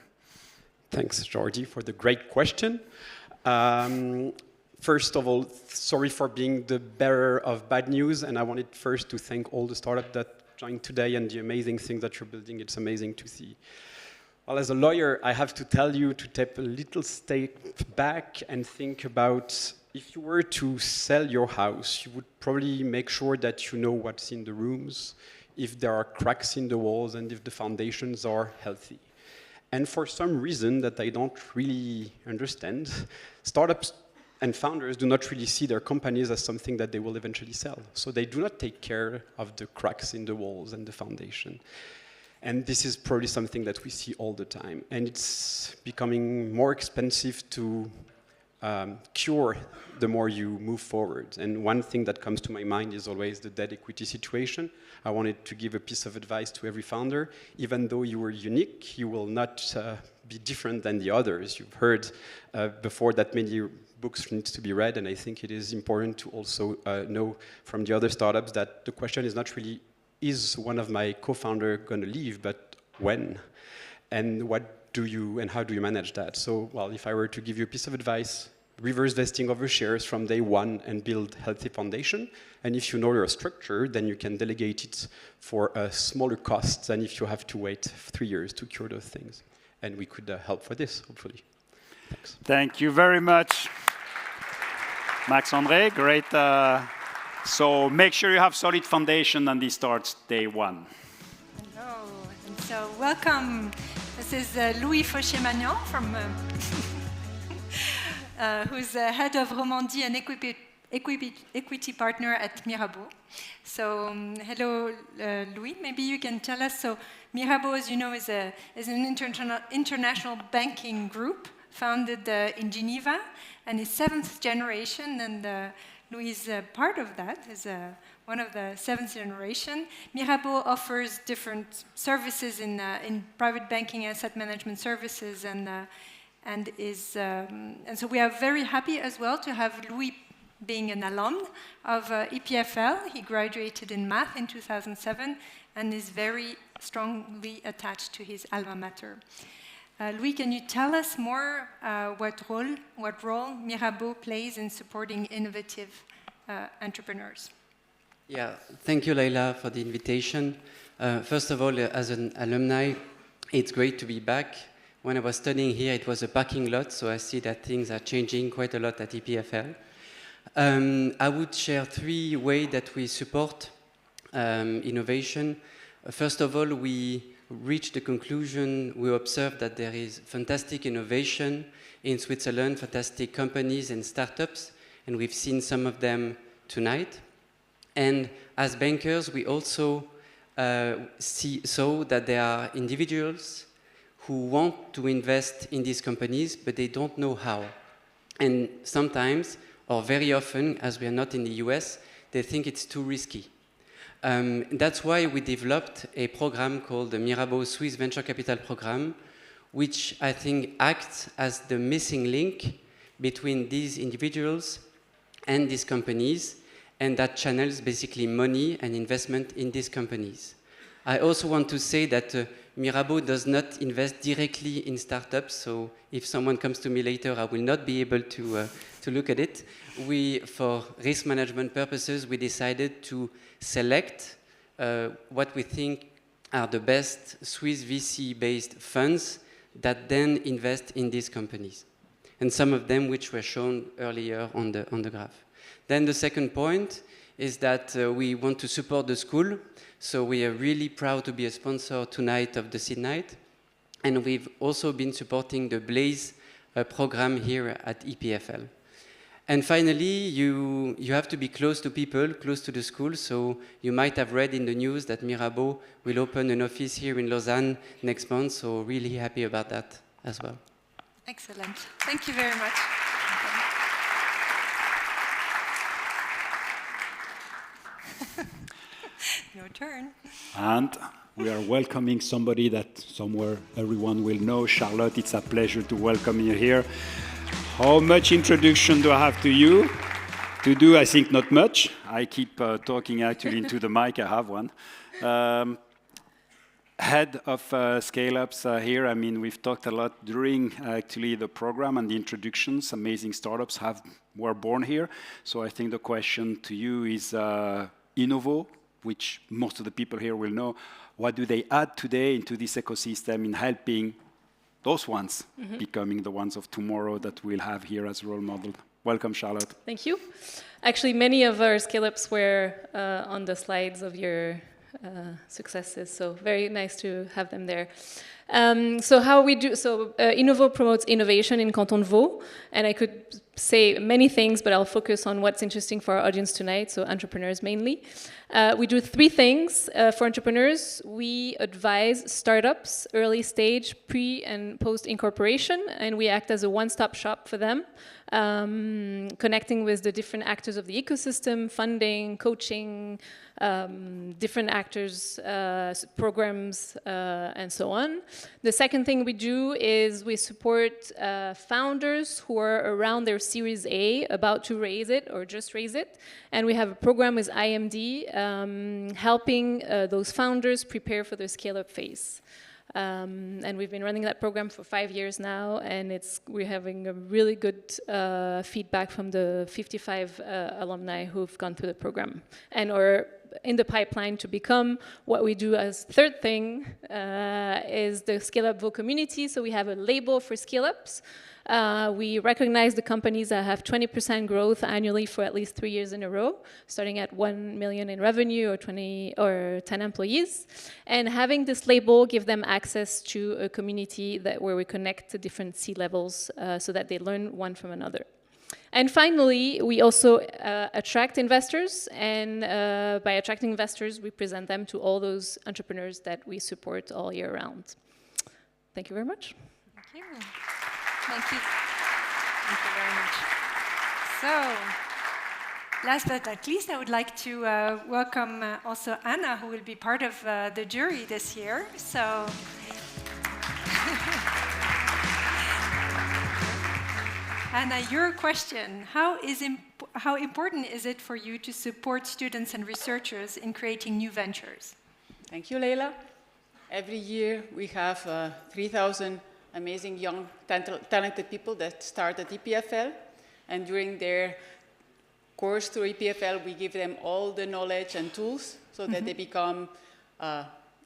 Speaker 11: Thanks, Jordi, for the great question. First of all, sorry for being the bearer of bad news. And I wanted first to thank all the startups that joined today and the amazing things that you're building. It's amazing to see. Well, as a lawyer, I have to tell you to take a little step back and think about if you were to sell your house, you would probably make sure that you know what's in the rooms, if there are cracks in the walls, and if the foundations are healthy. And for some reason that I don't really understand, startups and founders do not really see their companies as something that they will eventually sell. So they do not take care of the cracks in the walls and the foundation. And this is probably something that we see all the time. And it's becoming more expensive to cure the more you move forward. And one thing that comes to my mind is always the debt equity situation. I wanted to give a piece of advice to every founder. Even though you are unique, you will not be different than the others. You've heard before that many books need to be read, and I think it is important to also know from the other startups that the question is not really, is one of my co-founder going to leave, but when? And what do you, and how do you manage that? So, well, if I were to give you a piece of advice, reverse vesting of your shares from day one and build healthy foundation. And if you know your structure, then you can delegate it for a smaller cost than if you have to wait 3 years to cure those things. And we could help for this, hopefully. Thanks.
Speaker 3: Thank you very much, Max-André. Great. So make sure you have solid foundation, and this starts day one.
Speaker 9: Hello, and so welcome. This is Louis Fauchier-Magnan from who's head of Romandie and equity partner at Mirabeau. So hello, Louis. Maybe you can tell us. So Mirabeau, as you know, is an international banking group founded in Geneva, and is 7th generation, and Louis is part of that, is one of the 7th generation. Mirabeau offers different services in private banking, asset management services, and so we are very happy as well to have Louis being an alum of EPFL. He graduated in math in 2007 and is very strongly attached to his alma mater. Louis, can you tell us more what role Mirabeau plays in supporting innovative entrepreneurs?
Speaker 13: Yeah, thank you, Leila, for the invitation. First of all, as an alumni, it's great to be back. When I was studying here, it was a parking lot, so I see that things are changing quite a lot at EPFL. I would share 3 ways that we support innovation. First of all, we reached the conclusion, we observed that there is fantastic innovation in Switzerland, fantastic companies and startups, and we've seen some of them tonight. And as bankers, we also saw that there are individuals who want to invest in these companies, but they don't know how. And sometimes, or very often, as we are not in the US, they think it's too risky. That's why we developed a program called the Mirabeau Swiss Venture Capital Program, which I think acts as the missing link between these individuals and these companies, and that channels basically money and investment in these companies. I also want to say that Mirabeau does not invest directly in startups, so if someone comes to me later, I will not be able to look at it. For risk management purposes, we decided to select what we think are the best Swiss VC-based funds that then invest in these companies. And some of them which were shown earlier on the graph. Then the second point is that we want to support the school. So we are really proud to be a sponsor tonight of the Seed Night. And we've also been supporting the Blaze program here at EPFL. And finally, you have to be close to people, close to the school. So you might have read in the news that Mirabeau will open an office here in Lausanne next month. So really happy about that as well.
Speaker 9: Excellent. Thank you very much. Your turn.
Speaker 3: And we are welcoming somebody that somewhere everyone will know. Charlotte, it's a pleasure to welcome you here. How much introduction do I have to you? To do, I think not much. I keep talking actually into the mic. I have one. Head of scale-ups here. I mean, we've talked a lot during actually the program and the introductions. Amazing startups were born here. So I think the question to you is Innovo, which most of the people here will know. What do they add today into this ecosystem in helping those ones becoming the ones of tomorrow that we'll have here as role model? Welcome, Charlotte.
Speaker 14: Thank you. Actually, many of our scale-ups were on the slides of your successes. So very nice to have them there. So how we do, so Innovo promotes innovation in Canton de Vaud, and I could say many things, but I'll focus on what's interesting for our audience tonight, so entrepreneurs mainly. We do 3 things for entrepreneurs. We advise startups, early stage, pre and post incorporation, and we act as a one-stop shop for them, connecting with the different actors of the ecosystem, funding, coaching, different actors, programs, and so on. The second thing we do is we support founders who are around their Series A, about to raise it or just raise it. And we have a program with IMD helping those founders prepare for the scale-up phase. And we've been running that program for 5 years now, and we're having a really good feedback from the 55 alumni who've gone through the program and are in the pipeline to become what we do as third thing is the Scale-Up Vaud community. So we have a label for scale-ups. We recognize the companies that have 20% growth annually for at least 3 years in a row, starting at 1 million in revenue or 20 or 10 employees. And having this label give them access to a community where we connect to different C-levels so that they learn one from another. And finally, we also attract investors, and by attracting investors, we present them to all those entrepreneurs that we support all year round. Thank you very much.
Speaker 12: Thank you. Thank you. Thank you very much. So, last but not least, I would like to welcome also Anna, who will be part of the jury this year. So. Anna, your question, how important is it for you to support students and researchers in creating new ventures?
Speaker 17: Thank you, Leila. Every year we have 3,000 amazing young, talented people that start at EPFL, and during their course through EPFL, we give them all the knowledge and tools so that they become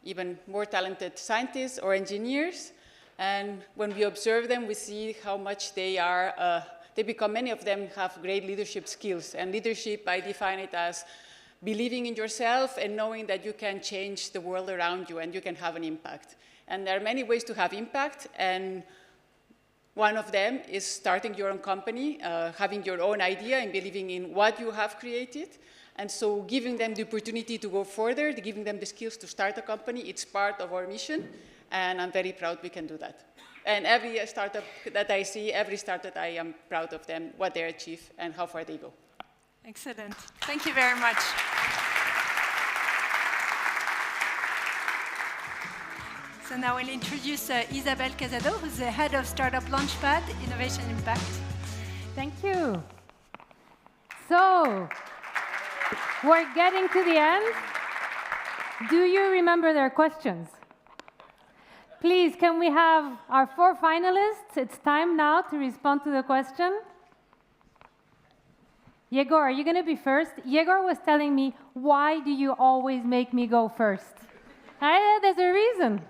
Speaker 17: even more talented scientists or engineers. And when we observe them, we see how much they are, many of them have great leadership skills. And leadership, I define it as believing in yourself and knowing that you can change the world around you and you can have an impact. And there are many ways to have impact, and one of them is starting your own company, having your own idea and believing in what you have created. And so giving them the opportunity to go further, giving them the skills to start a company, it's part of our mission. And I'm very proud we can do that. And every startup that I see, every startup, I am proud of them, what they achieve, and how far they go.
Speaker 12: Excellent. Thank you very much. So now I'll introduce Isabelle Casado, who's the head of Startup Launchpad, Innovation Impact.
Speaker 19: Thank you. So, we're getting to the end. Do you remember their questions? Please, can we have our 4 finalists? It's time now to respond to the question. Yegor, are you going to be first? Yegor was telling me, why do you always make me go first? There's a reason.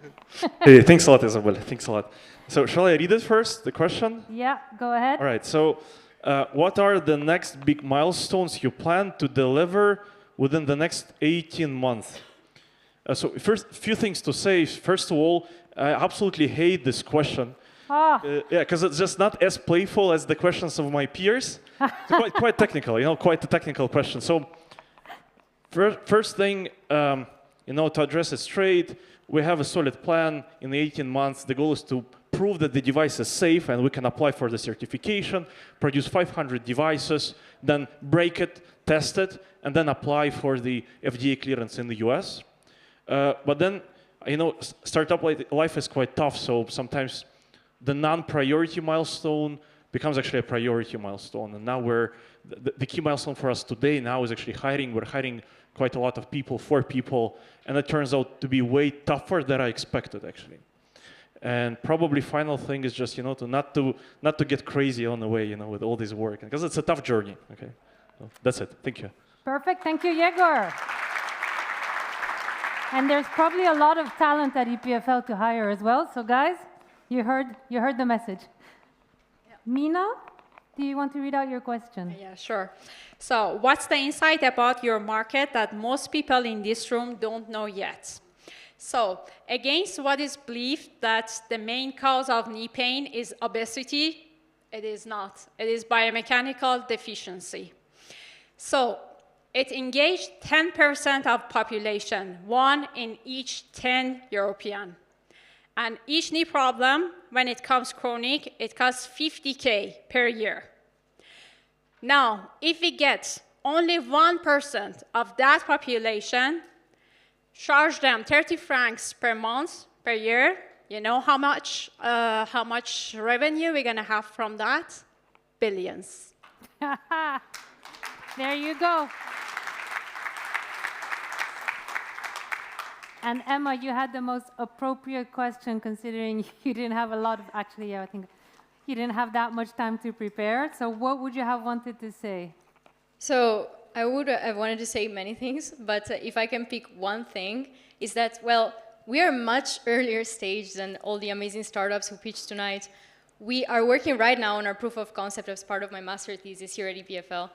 Speaker 6: Hey, thanks a lot, Isabel. Thanks a lot. So shall I read it first, the question?
Speaker 19: Yeah, go ahead.
Speaker 6: All right, so what are the next big milestones you plan to deliver within the next 18 months? So first, a few things to say. First of all, I absolutely hate this question. Yeah, because it's just not as playful as the questions of my peers. It's quite technical, quite a technical question. So first thing, to address it straight, we have a solid plan in 18 months. The goal is to prove that the device is safe and we can apply for the certification, produce 500 devices, then break it, test it, and then apply for the FDA clearance in the US. But then, startup life is quite tough, so sometimes the non-priority milestone becomes actually a priority milestone. And now the key milestone for us today now is actually hiring. We're hiring quite a lot of people, 4 people, and it turns out to be way tougher than I expected, actually. And probably final thing is just, not to get crazy on the way, with all this work, because it's a tough journey. Okay, so that's it. Thank you.
Speaker 19: Perfect. Thank you, Yegor. And there's probably a lot of talent at EPFL to hire as well. So guys, you heard the message. Yeah. Mina? Do you want to read out your question?
Speaker 22: Yeah, sure. So what's the insight about your market that most people in this room don't know yet? So against what is believed that the main cause of knee pain is obesity, it is not. It is biomechanical deficiency. So it engaged 10% of population, 1 in each 10 European. And each knee problem, when it comes chronic, it costs 50K per year. Now, if we get only 1% of that population, charge them 30 francs per month, per year, you know how much revenue we're going to have from that? Billions.
Speaker 19: There you go. And Emma, you had the most appropriate question considering you didn't have a lot of, actually, yeah, I think you didn't have that much time to prepare. So what would you have wanted to say?
Speaker 16: So I would have wanted to say many things, but if I can pick one thing, is that, well, we are much earlier stage than all the amazing startups who pitched tonight. We are working right now on our proof of concept as part of my master thesis here at EPFL.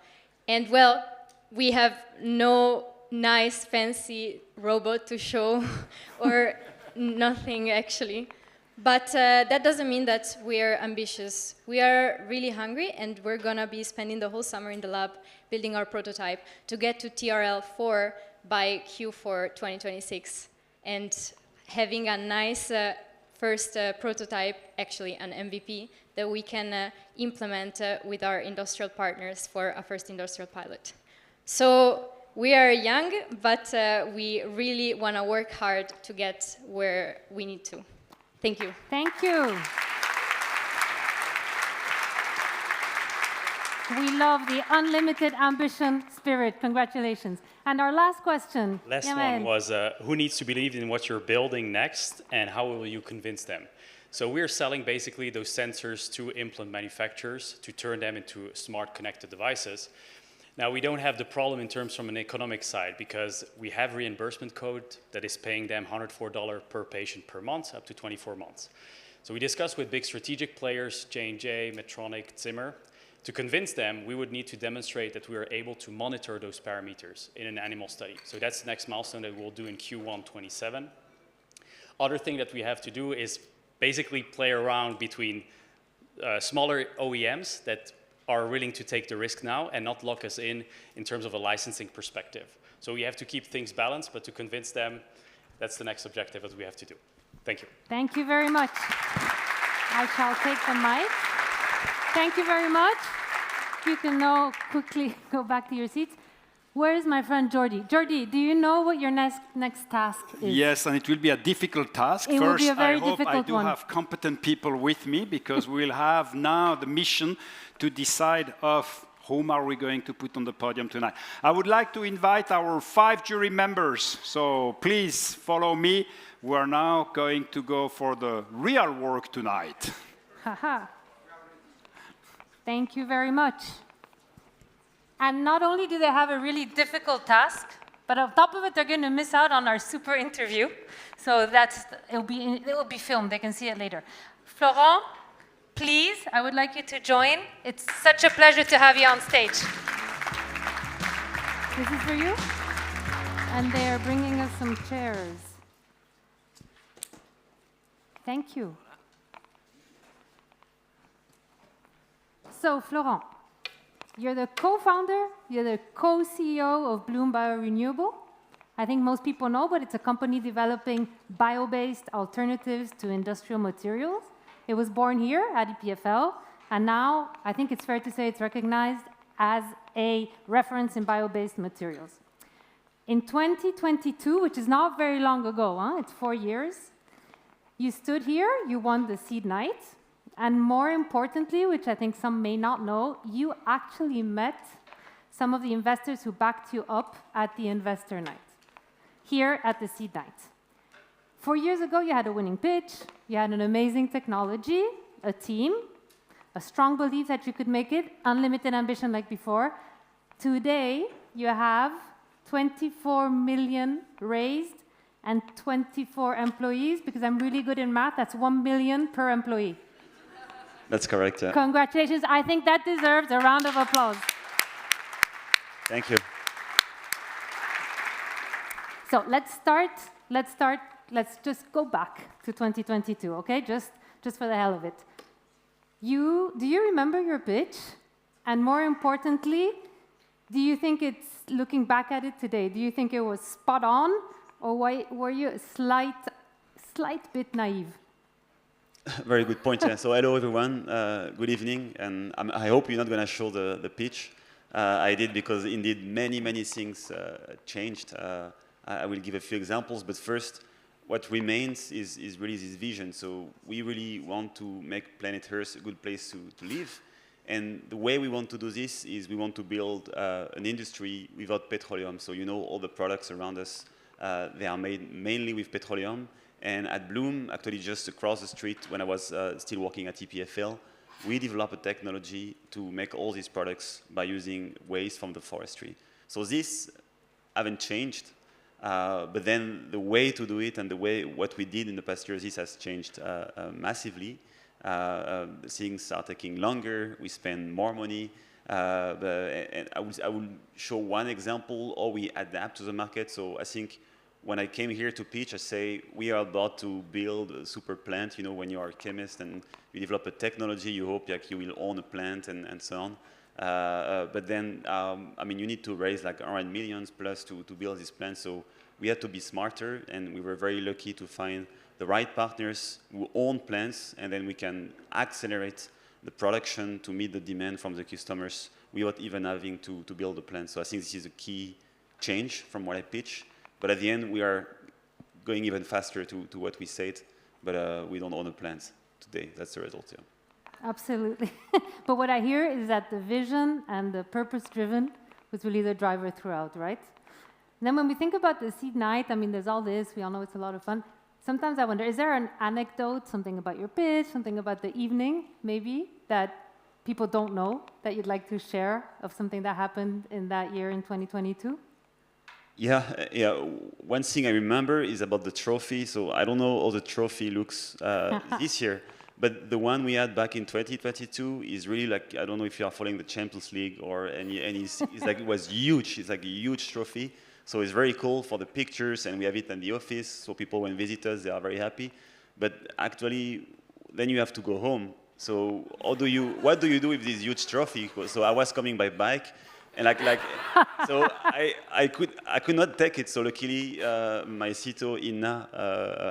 Speaker 16: And well, we have no nice, fancy robot to show, or nothing actually. But that doesn't mean that we're ambitious. We are really hungry, and we're gonna be spending the whole summer in the lab building our prototype to get to TRL4 by Q4 2026, and having a nice first prototype, actually an MVP, that we can implement with our industrial partners for a first industrial pilot. So we are young, but we really want to work hard to get where we need to. Thank you.
Speaker 19: Thank you. We love the unlimited ambition spirit. Congratulations. And our last question.
Speaker 2: Last one was, who needs to believe in what you're building next, and how will you convince them? So we're selling basically those sensors to implant manufacturers to turn them into smart connected devices. Now, we don't have the problem in terms from an economic side, because we have reimbursement code that is paying them $104 per patient per month, up to 24 months. So we discussed with big strategic players, J&J, Medtronic, Zimmer. To convince them, we would need to demonstrate that we are able to monitor those parameters in an animal study. So that's the next milestone that we'll do in Q1 27. Other thing that we have to do is basically play around between smaller OEMs that are willing to take the risk now and not lock us in terms of a licensing perspective. So we have to keep things balanced, but to convince them, that's the next objective that we have to do. Thank you.
Speaker 19: Thank you very much. I shall take the mic. Thank you very much. You can now quickly go back to your seats. Where is my friend Jordi? Jordi, do you know what your next task is?
Speaker 3: Yes, and it will be a difficult task.
Speaker 19: It will be a very difficult one.
Speaker 3: I do have competent people with me, because we'll have now the mission to decide of whom are we going to put on the podium tonight. I would like to invite our 5 jury members. So please follow me. We are now going to go for the real work tonight.
Speaker 19: Haha. Thank you very much. And not only do they have a really difficult task, but on top of it, they're going to miss out on our super interview. So it will be filmed. They can see it later. Florent, please, I would like you to join. It's such a pleasure to have you on stage. This is for you. And they are bringing us some chairs. Thank you. So, Florent, you're the co-founder, you're the co-CEO of Bloom Biorenewables. I think most people know, but it's a company developing bio-based alternatives to industrial materials. It was born here at EPFL, and now I think it's fair to say it's recognized as a reference in bio-based materials. In 2022, which is not very long ago, it's 4 years, you stood here, you won the Seed Night, and more importantly, which I think some may not know, you actually met some of the investors who backed you up at the Investor Night, here at the Seed Night. 4 years ago, you had a winning pitch, you had an amazing technology, a team, a strong belief that you could make it, unlimited ambition like before. Today, you have 24 million raised and 24 employees, because I'm really good in math, that's 1 million per employee.
Speaker 18: That's correct, yeah.
Speaker 19: Congratulations. I think that deserves a round of applause.
Speaker 18: Thank you.
Speaker 19: So let's just go back to 2022, okay? Just for the hell of it. Do you remember your pitch? And more importantly, do you think it's, looking back at it today, do you think it was spot on? Or were you a slight bit naive?
Speaker 18: Very good point, yeah. So hello everyone, good evening. And I hope you're not going to show the pitch. I did because indeed many things changed. I will give a few examples, but first, what remains is really this vision. So we really want to make planet Earth a good place to live. And the way we want to do this is we want to build an industry without petroleum. So you know all the products around us, they are made mainly with petroleum. And at Bloom, actually just across the street, when I was still working at EPFL, we developed a technology to make all these products by using waste from the forestry. So this haven't changed. But then the way to do it and what we did in the past years, this has changed massively. Things are taking longer, we spend more money. And I will show one example how we adapt to the market. So I think when I came here to pitch, I say we are about to build a super plant. You know, when you are a chemist and you develop a technology, you hope like you will own a plant and so on. But then, I mean, you need to raise like 100 millions plus to build this plant. So we had to be smarter, and we were very lucky to find the right partners who own plants, and then we can accelerate the production to meet the demand from the customers without even having to build a plant. So I think this is a key change from what I pitch. But at the end, we are going even faster to what we said, but we don't own a plant today. That's the result, yeah.
Speaker 19: Absolutely. But what I hear is that the vision and the purpose-driven was really the driver throughout, right? And then when we think about the seed night, I mean, there's all this. We all know it's a lot of fun. Sometimes I wonder, is there an anecdote, something about your pitch, something about the evening, maybe, that people don't know that you'd like to share of something that happened in that year in 2022?
Speaker 18: Yeah. One thing I remember is about the trophy. So I don't know how the trophy looks this year, but the one we had back in 2022 is really like, I don't know if you are following the Champions League or any, and it's like, it was huge. It's like a huge trophy. So it's very cool for the pictures, and we have it in the office, so people, when visit us, they are very happy. But actually, then you have to go home. So what do you do with this huge trophy? So I was coming by bike, and so I could not take it. So luckily, my CTO, Inna,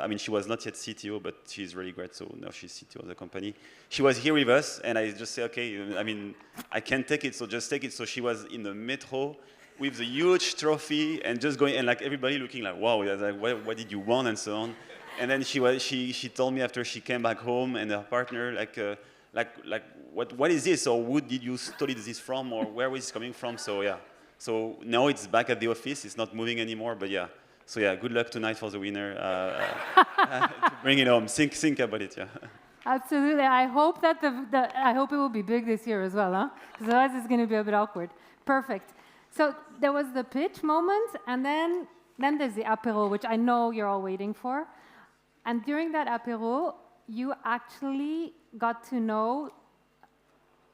Speaker 18: I mean, she was not yet CTO, but she's really great. So now she's CTO of the company. She was here with us, and I just said, okay, I mean, I can't take it, so just take it. So she was in the metro with the huge trophy and just going, and like everybody looking like, wow, like, what did you want, and so on. And then she told me after she came back home, and her partner like what is this, or who did you study this from, or where was this coming from? So yeah, so now it's back at the office, it's not moving anymore, but yeah. So yeah, good luck tonight for the winner to bring it home. Think about it, yeah.
Speaker 19: Absolutely. I hope that I hope it will be big this year as well, huh? Because otherwise it's going to be a bit awkward. Perfect. So there was the pitch moment, and then there's the apéro, which I know you're all waiting for. And during that apéro, you actually got to know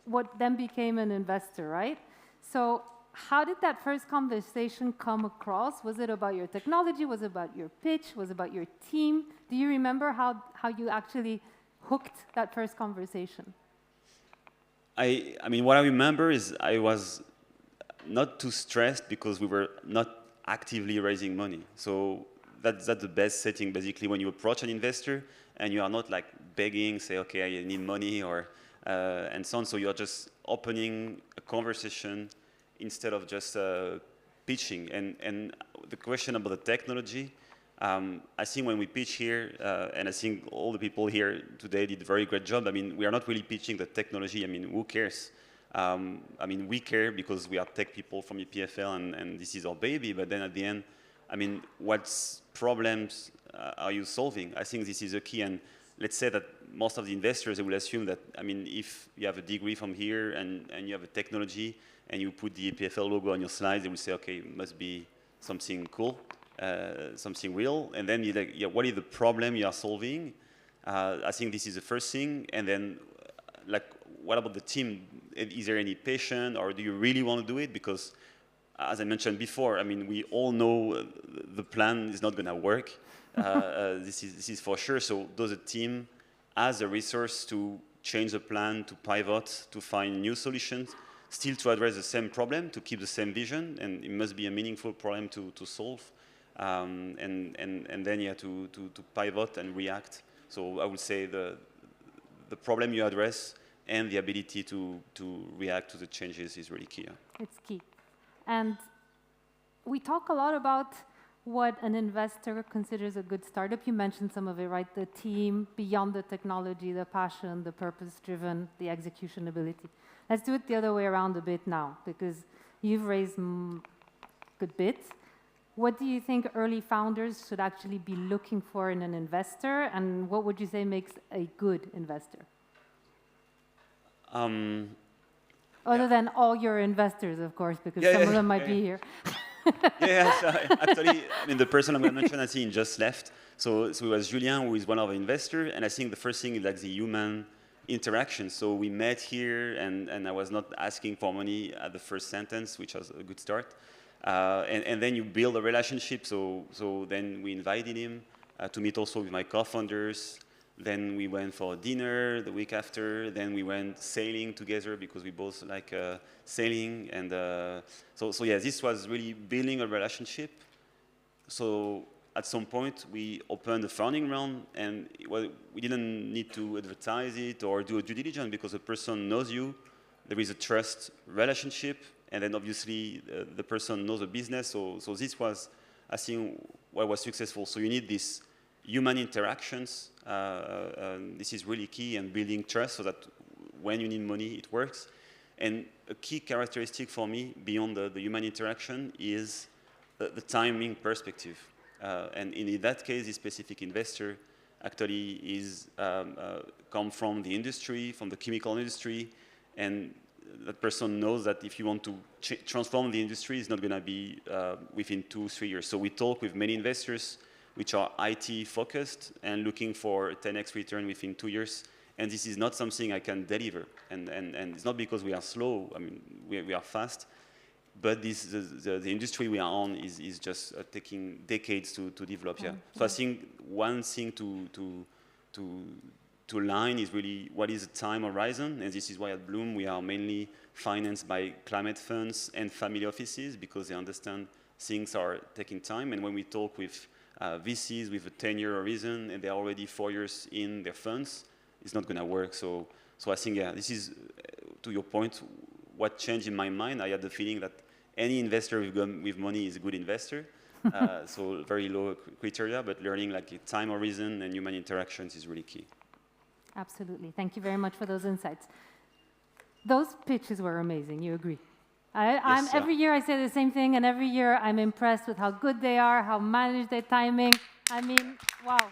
Speaker 19: what then became an investor, right? So how did that first conversation come across? Was it about your technology? Was it about your pitch? Was it about your team? Do you remember how you actually hooked that first conversation?
Speaker 18: I mean, what I remember is I was not too stressed because we were not actively raising money. So that's the best setting, basically, when you approach an investor and you are not like begging, say, okay, I need money, or and so on. So you're just opening a conversation instead of just pitching. And the question about the technology, I think when we pitch here, and I think all the people here today did a very great job. I mean, we are not really pitching the technology. I mean, who cares? I mean, we care because we are tech people from EPFL, and this is our baby. But then at the end, I mean, what problems are you solving? I think this is a key. And let's say that most of the investors, they will assume that, I mean, if you have a degree from here and you have a technology and you put the EPFL logo on your slides, they will say, okay, it must be something cool, something real. And then you're like, yeah, what is the problem you are solving? I think this is the first thing. And then like, what about the team? Is there any passion, or do you really want to do it? Because, as I mentioned before, I mean, we all know the plan is not going to work. This is for sure. So does a team has a resource to change the plan, to pivot, to find new solutions, still to address the same problem, to keep the same vision, and it must be a meaningful problem to solve, and then yeah, to pivot and react. So I would say the problem you address and the ability to react to the changes is really key.
Speaker 19: It's key. And we talk a lot about what an investor considers a good startup. You mentioned some of it, right? The team, beyond the technology, the passion, the purpose-driven, the execution ability. Let's do it the other way around a bit now, because you've raised a good bit. What do you think early founders should actually be looking for in an investor, and what would you say makes a good investor? Other than all your investors, of course, because some of them might be here.
Speaker 18: So actually, I mean, the person I'm going to mention, I think, just left. So it was Julien, who is one of the investors, and I think the first thing is like the human interaction. So we met here, and I was not asking for money at the first sentence, which was a good start. And then you build a relationship. So then we invited him to meet also with my co-founders. Then we went for dinner the week after. Then we went sailing together because we both like sailing. And so yeah, this was really building a relationship. So at some point, we opened the funding round, and we didn't need to advertise it or do a due diligence because the person knows you. There is a trust relationship, and then obviously the person knows the business. So this was, I think, what was successful. So you need these human interactions. This is really key, and building trust so that when you need money, it works. And a key characteristic for me, beyond the human interaction, is the timing perspective. And in that case, this specific investor actually is come from the industry, from the chemical industry, and that person knows that if you want to transform the industry, it's not going to be within 2-3 years. So we talk with many investors which are IT focused and looking for a 10x return within 2 years. And this is not something I can deliver. And it's not because we are slow. I mean, we are fast. But the industry we are on is just taking decades to develop. Yeah. So I think one thing to line is really what is the time horizon. And this is why at Bloom we are mainly financed by climate funds and family offices, because they understand things are taking time. And when we talk with VCs with a 10-year horizon and they're already 4 years in their funds, it's not going to work. So I think, yeah, this is, to your point, what changed in my mind. I had the feeling that any investor with money is a good investor. So very low criteria, but learning like time horizon and human interactions is really key.
Speaker 19: Absolutely. Thank you very much for those insights. Those pitches were amazing. You agree? Every year I say the same thing, and every year I'm impressed with how good they are, how managed their timing. I mean, wow.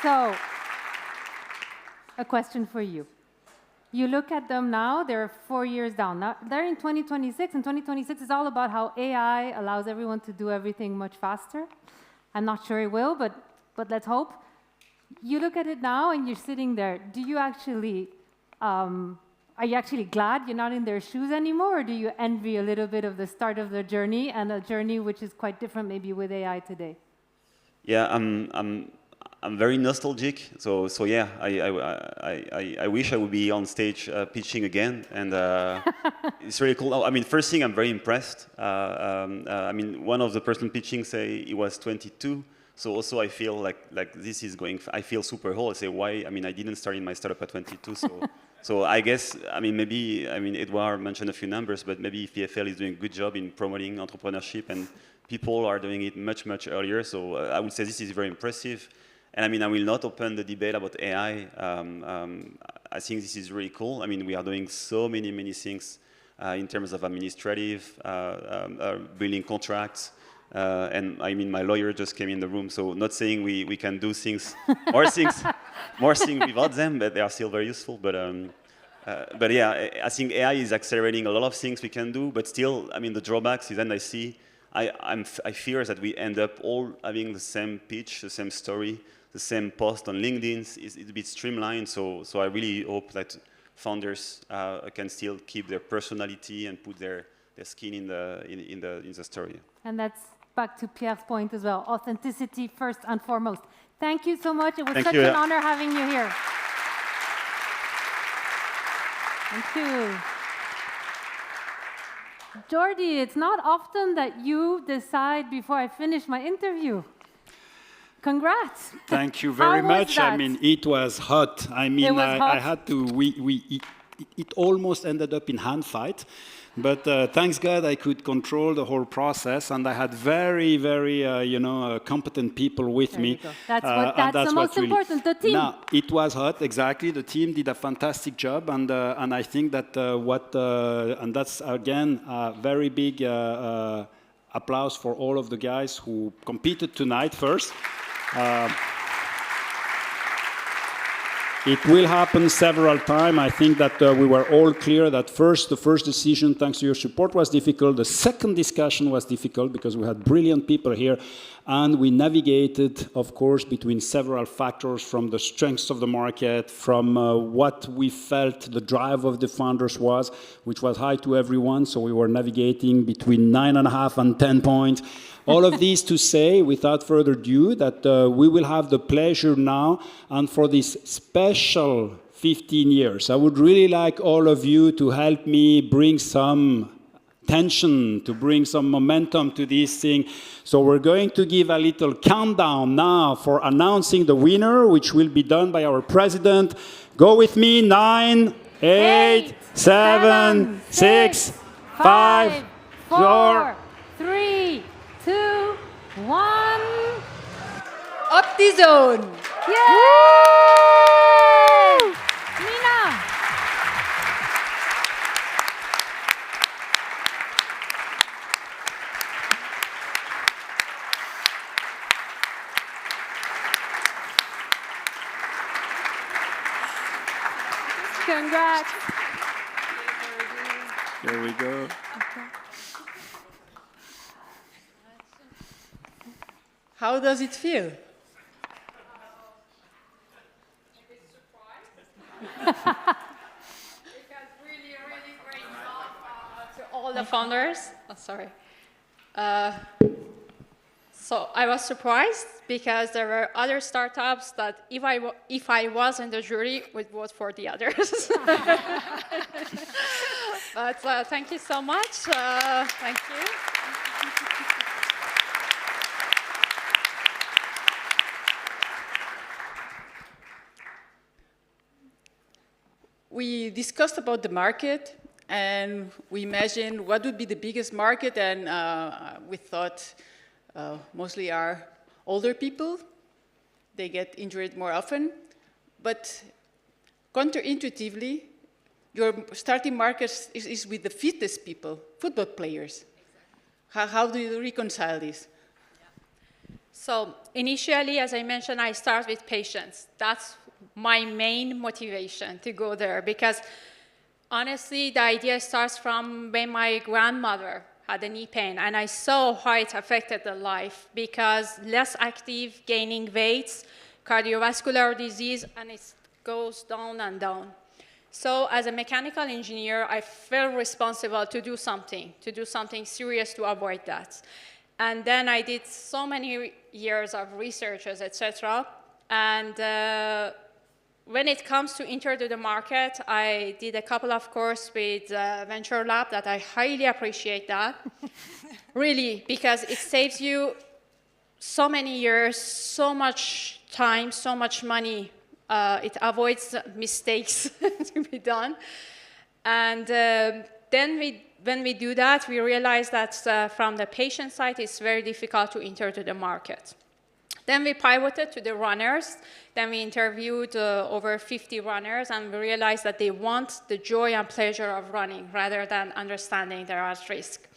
Speaker 19: So, a question for you. You look at them now, they're 4 years down. Now, they're in 2026, and 2026 is all about how AI allows everyone to do everything much faster. I'm not sure it will, but let's hope. You look at it now and you're sitting there. Do you actually, are you actually glad you're not in their shoes anymore, or do you envy a little bit of the start of the journey, and a journey which is quite different maybe with AI today?
Speaker 18: Yeah, I'm very nostalgic. So yeah, I wish I would be on stage pitching again, and it's really cool. I mean, first thing, I'm very impressed. I mean, one of the person pitching say he was 22. So also I feel like this is going, I feel super old. I say, why? I mean, I didn't start in my startup at 22. So I guess, I mean, maybe, I mean, Edouard mentioned a few numbers, but maybe EPFL is doing a good job in promoting entrepreneurship, and people are doing it much, much earlier. So I would say this is very impressive. And I mean, I will not open the debate about AI. I think this is really cool. I mean, we are doing so many things in terms of administrative, building contracts. And I mean, my lawyer just came in the room, so not saying we can do things, more things without them, but they are still very useful. But yeah, I think AI is accelerating a lot of things we can do, but still, I mean, the drawbacks is then I see I fear that we end up all having the same pitch, the same story, the same post on LinkedIn. It's a bit streamlined, so I really hope that founders can still keep their personality and put their skin in the story.
Speaker 19: And that's back to Pierre's point as well. Authenticity first and foremost. Thank you so much. It was such an honor having you here. Thank you. Jordi, it's not often that you decide before I finish my interview. Congrats.
Speaker 3: Thank you very much. I mean, it was hot. I mean, I had to, it almost ended up in hand fight. But thanks God I could control the whole process, and I had very, very, competent people with me.
Speaker 19: That's the most important, the team.
Speaker 3: Now, it was hot, exactly. The team did a fantastic job, and I think that and that's, again, a very big applause for all of the guys who competed tonight first. It will happen several times. I think that we were all clear that the first decision, thanks to your support, was difficult. The second discussion was difficult because we had brilliant people here. And we navigated, of course, between several factors, from the strengths of the market, from what we felt the drive of the founders was, which was high to everyone. So we were navigating between 9.5 and 10 points. All of these to say, without further ado, that we will have the pleasure now, and for this special 15 years, I would really like all of you to help me bring some tension, to bring some momentum to this thing. So we're going to give a little countdown now for announcing the winner, which will be done by our president. Go with me, 9, 8, 7, 6, 5, 4,
Speaker 19: 3, 2, 1.
Speaker 22: OptiZone.
Speaker 19: Yay! Mina. Congrats.
Speaker 3: Here we go.
Speaker 17: How does it feel?
Speaker 22: To all the founders. Oh, sorry. So I was surprised because there were other startups that if I was in the jury, would vote for the others. But thank you so much. Thank you.
Speaker 17: We discussed about the market, and we imagined what would be the biggest market, and we thought mostly are older people. They get injured more often. But counterintuitively, your starting market is with the fittest people, football players. How do you reconcile this?
Speaker 22: So initially, as I mentioned, I start with patients. That's my main motivation to go there, because honestly, the idea starts from when my grandmother had a knee pain, and I saw how it affected the life, because less active, gaining weights, cardiovascular disease, and it goes down and down. So as a mechanical engineer, I felt responsible to do something serious to avoid that. And then I did so many years of researches, etc. And when it comes to enter to the market, I did a couple of courses with Venture Lab that I highly appreciate that. Really, because it saves you so many years, so much time, so much money. It avoids mistakes to be done. And then when we do that, we realize that from the patient side, it's very difficult to enter to the market. Then we pivoted to the runners. Then we interviewed over 50 runners, and we realized that they want the joy and pleasure of running rather than understanding their health risk.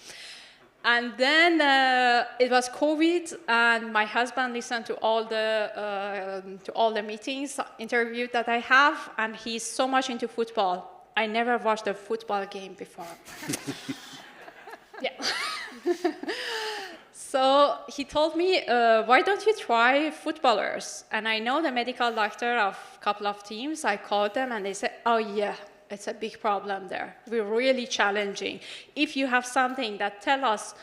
Speaker 22: And then it was COVID, and my husband listened to all the meetings, interviews that I have, and he's so much into football. I never watched a football game before. Yeah. So he told me, why don't you try footballers? And I know the medical doctor of a couple of teams. I called them and they said, oh yeah, it's a big problem there. We're really challenging. If you have something that tells us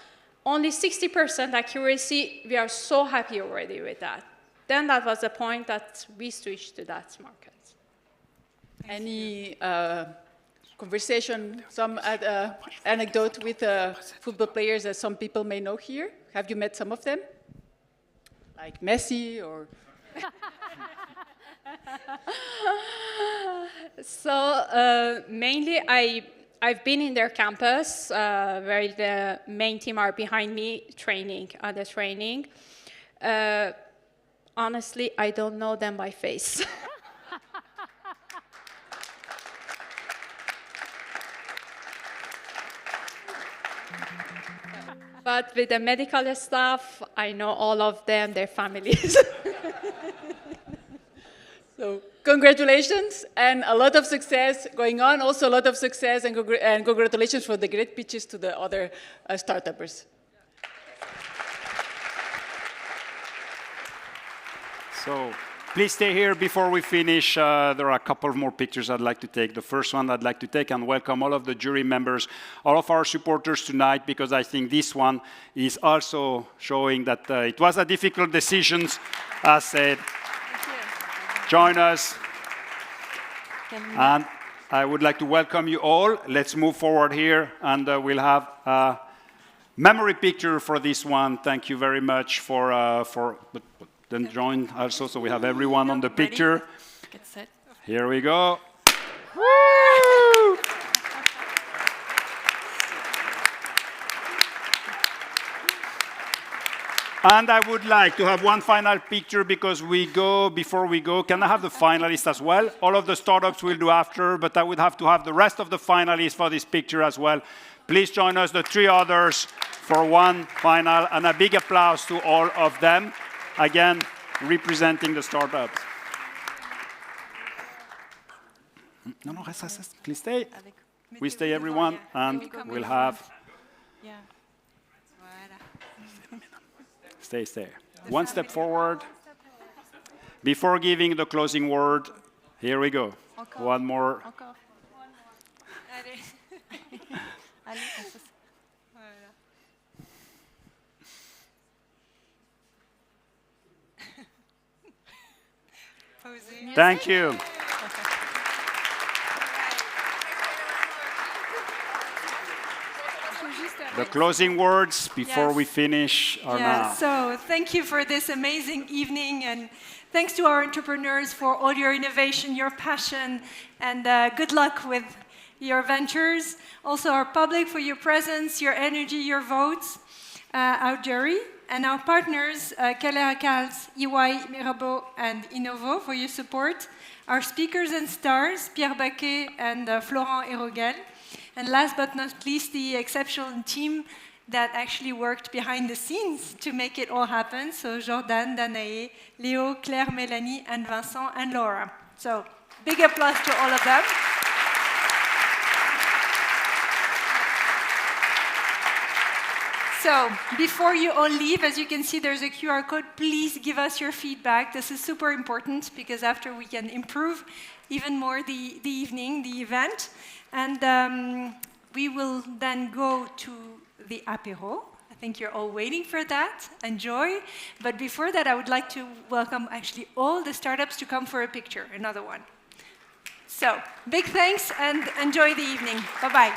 Speaker 22: only 60% accuracy, we are so happy already with that. Then that was the point that we switched to that market.
Speaker 17: Any conversation, some anecdote with football players that some people may know here? Have you met some of them? Like Messi or...
Speaker 22: So mainly I've been in their campus where the main team are behind me training, other training. Honestly, I don't know them by face. But with the medical staff, I know all of them, their families.
Speaker 17: So congratulations and a lot of success going on. Also a lot of success and congratulations for the great pitches to the other startuppers.
Speaker 3: So please stay here before we finish. There are a couple of more pictures I'd like to take. The first one I'd like to take and welcome all of the jury members, all of our supporters tonight, because I think this one is also showing that it was a difficult decision, as said. Join us. And I would like to welcome you all. Let's move forward here, and we'll have a memory picture for this one. Thank you very much for then join also, so we have everyone on the picture.
Speaker 12: Get set.
Speaker 3: Here we go. And I would like to have one final picture before we go, can I have the finalists as well? All of the startups will do after, but I would have to have the rest of the finalists for this picture as well. Please join us, the three others, for one final, and a big applause to all of them. Again, representing the startups. No, please stay. We stay, everyone, and we'll have... Stay. One step forward. Before giving the closing word, here we go. One more. Thank you. The closing words before we finish are now.
Speaker 9: So thank you for this amazing evening, and thanks to our entrepreneurs for all your innovation, your passion, and good luck with your ventures. Also our public for your presence, your energy, your votes, our jury, and our partners, Keller Acals, EY, Mirabeau, and Innovo for your support. Our speakers and stars, Pierre Baqué and Florent Héroguel. And last but not least, the exceptional team that actually worked behind the scenes to make it all happen. So Jordan, Danae, Leo, Claire, Mélanie, and Vincent, and Laura. So big applause to all of them. So before you all leave, as you can see, there's a QR code. Please give us your feedback. This is super important because after we can improve even more the evening, the event. And we will then go to the apéro. I think you're all waiting for that. Enjoy. But before that, I would like to welcome actually all the startups to come for a picture, another one. So big thanks and enjoy the evening. Bye-bye.